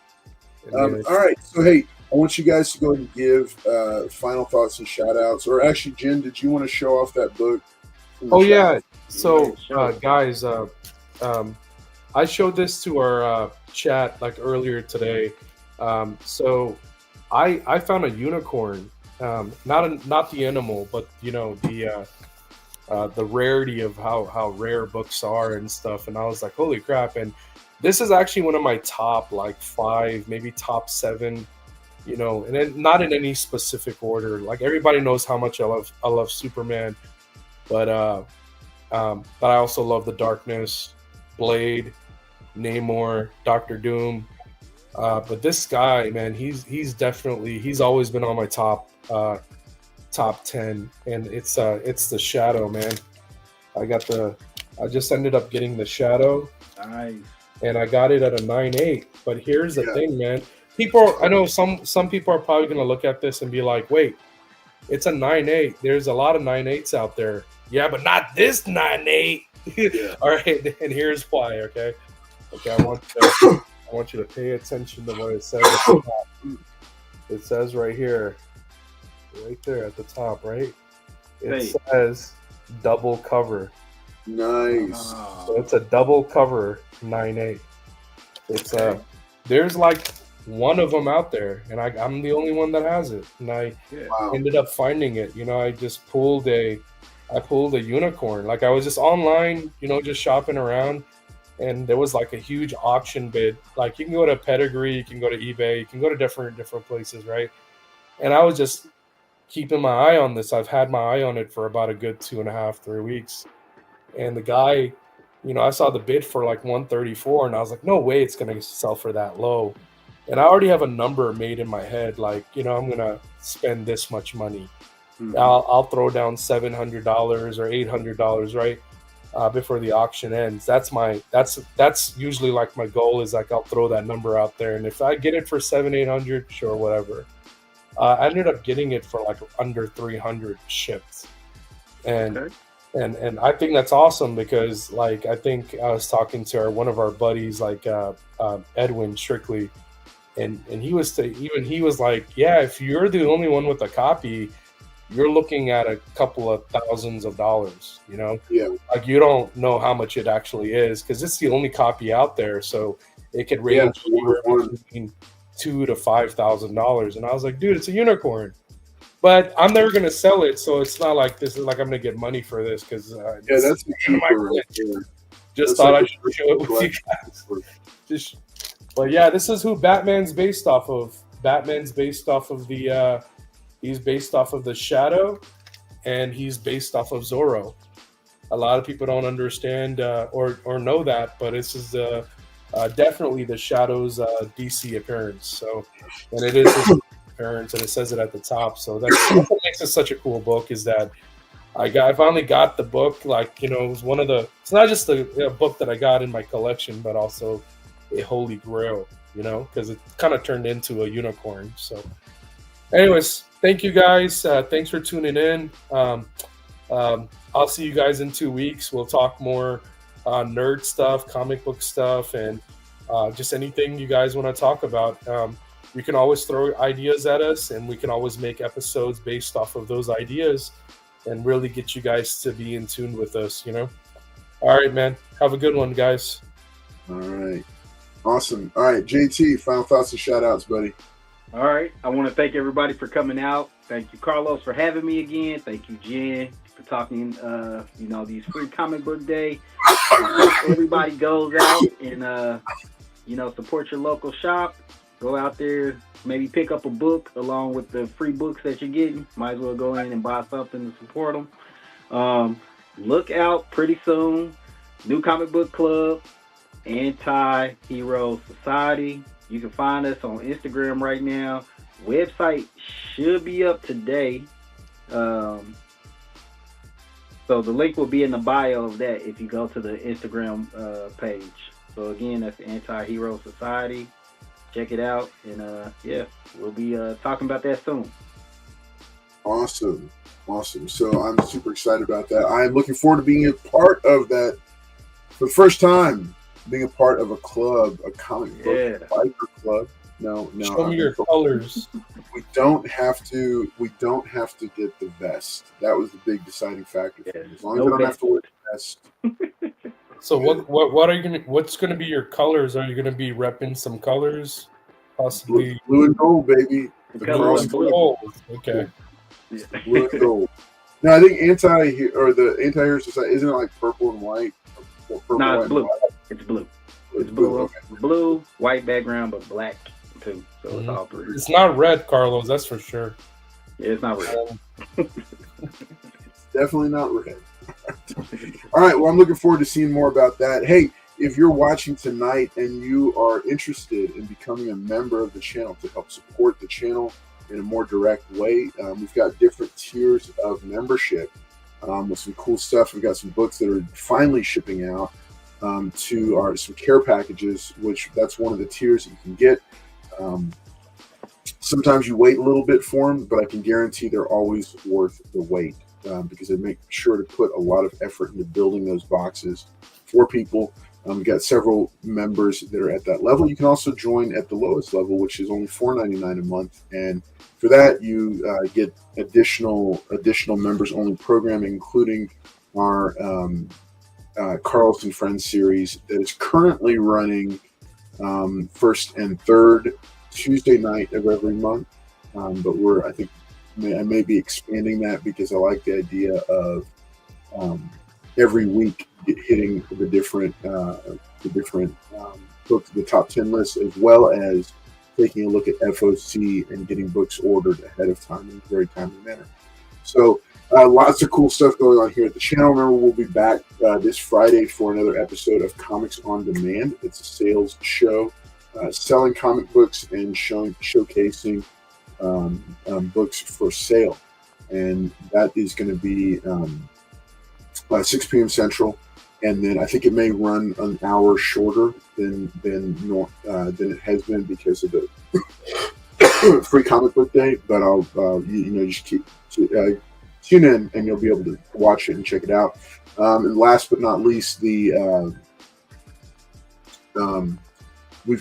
All right, so hey, I want you guys to go and give final thoughts and shout outs. Or actually, Jen, did you want to show off that book? Oh yeah. So guys, I showed this to our chat like earlier today. So I found a unicorn, not the animal, but the rarity of how rare books are and stuff. And I was like, holy crap! And this is actually one of my top like 5, maybe top 7. And then not in any specific order. Like everybody knows how much I love Superman, but I also love The Darkness, Blade, Namor, Doctor Doom. But this guy, man, he's always been on my top 10, and it's the Shadow, man. I just ended up getting the Shadow. Nice. And I got it at a 9.8. But here's the thing, man. I know some people are probably going to look at this and be like, wait, it's a 9.8. There's a lot of 9.8s out there. Yeah, but not this 9.8. All right, and here's why, okay? I want you to pay attention to what it says at the top. It says right here, right there at the top, right? It says double cover. Nice. So it's a double cover 9.8. It's there's like one of them out there, and I'm the only one that has it. And I ended up finding it. I just pulled a unicorn. Like I was just online, just shopping around, and there was like a huge auction bid. Like you can go to Pedigree, you can go to eBay, you can go to different places, right? And I was just keeping my eye on this. I've had my eye on it for about a good 2.5, 3 weeks. And the guy, I saw the bid for like 134, and I was like, no way it's going to sell for that low. And I already have a number made in my head, like, I'm going to spend this much money. Mm-hmm. I'll throw down $700 or $800, right, before the auction ends. That's usually like my goal, is like I'll throw that number out there, and if I get it for $700-800, sure, whatever. I ended up getting it for like under 300 shipped, and I think that's awesome, because like I think I was talking to one of our buddies, like Edwin Strictly, and he was like, yeah, if you're the only one with a copy, you're looking at a couple of thousands of dollars, you know? Yeah. Like you don't know how much it actually is because it's the only copy out there. So it could range anywhere between $2,000 to $5,000. And I was like, dude, it's a unicorn. But I'm never gonna sell it, so it's not like this is like I'm gonna get money for this because yeah, that's the keeper right there. Just thought I should show it with you guys. But yeah, this is who Batman's based off of. Batman's based off of the he's based off of the Shadow, and he's based off of Zorro. A lot of people don't understand or know that, but this is definitely the Shadow's DC appearance. So, and it is his appearance, and it says it at the top. So that's what makes it such a cool book is that I finally got the book. Like, you know, it was one of the. It's not just a book that I got in my collection, but also a holy grail. You know, because it kind of turned into a unicorn. So, anyways, thank you guys. Thanks for tuning in. I'll see you guys in 2 weeks. We'll talk more nerd stuff, comic book stuff, and just anything you guys want to talk about. You can always throw ideas at us, and we can always make episodes based off of those ideas and really get you guys to be in tune with us, you know? All right, man. Have a good one, guys. All right. Awesome. All right, JT, final thoughts and shout-outs, buddy. All right. I want to thank everybody for coming out. Thank you, Carlos, for having me again. Thank you, Jen, for talking, these free comic book day. Everybody goes out and, support your local shop. Go out there, maybe pick up a book along with the free books that you're getting. Might as well go in and buy something to support them. Look out pretty soon. New comic book club, Anti-Hero Society. You can find us on Instagram right now. Website should be up today. So the link will be in the bio of that if you go to the Instagram page. So again, that's Anti-Hero Society. Check it out, and we'll be talking about that soon. Awesome. So I'm super excited about that. I'm looking forward to being a part of that for the first time. Being a part of a club, a comic book biker club. No. Show me your colors. We don't have to get the vest. That was the big deciding factor. As long as I don't have to wear the vest. So what are you gonna? What's gonna be your colors? Are you gonna be repping some colors? Possibly blue and gold, baby. The gold. Okay. Blue and gold. No, I think Anti-Hero Society, isn't it like purple and white? No, it's blue. It's blue. It's blue. Okay. Blue, white background, but black too. So it's all three. It's not red, Carlos. That's for sure. Yeah, it's not red. It's definitely not red. All right. Well, I'm looking forward to seeing more about that. Hey, if you're watching tonight and you are interested in becoming a member of the channel to help support the channel in a more direct way, we've got different tiers of membership with some cool stuff. We've got some books that are finally shipping out to some care packages, which that's one of the tiers that you can get. Sometimes you wait a little bit for them, but I can guarantee they're always worth the wait because they make sure to put a lot of effort into building those boxes for people. We've got several members that are at that level. You can also join at the lowest level, which is only $4.99 a month. And for that, you get additional members-only programming, including our Carlos and Friends series that is currently running first and third Tuesday night of every month. But I may be expanding that because I like the idea of every week hitting the different books, the top 10 lists, as well as taking a look at FOC and getting books ordered ahead of time in a very timely manner. So lots of cool stuff going on here at the channel. Remember, we'll be back this Friday for another episode of Comics on Demand. It's a sales show, selling comic books and showcasing books for sale. And that is going to be 6 p.m. Central. And then I think it may run an hour shorter than it has been because of the free comic book day. But I'll just keep tune in and you'll be able to watch it and check it out. And last but not least, we've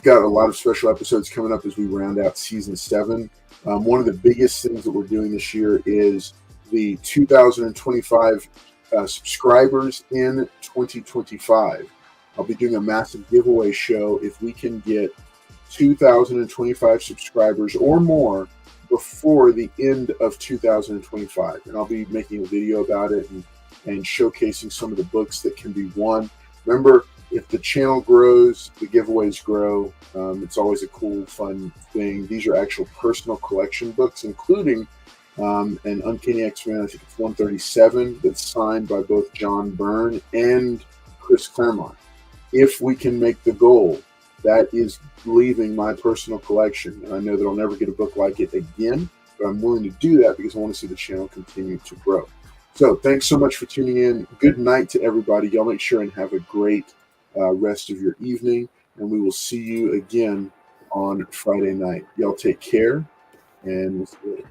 got a lot of special episodes coming up as we round out season 7. One of the biggest things that we're doing this year is the 2025 subscribers in 2025. I'll be doing a massive giveaway show if we can get 2025 subscribers or more before the end of 2025. And I'll be making a video about it and showcasing some of the books that can be won. Remember, if the channel grows, the giveaways grow. It's always a cool, fun thing. These are actual personal collection books, including an Uncanny X-Men, I think it's 137, that's signed by both John Byrne and Chris Claremont. If we can make the goal, that is leaving my personal collection. And I know that I'll never get a book like it again, but I'm willing to do that because I want to see the channel continue to grow. So thanks so much for tuning in. Good night to everybody. Y'all make sure and have a great rest of your evening. And we will see you again on Friday night. Y'all take care, and we'll see you later.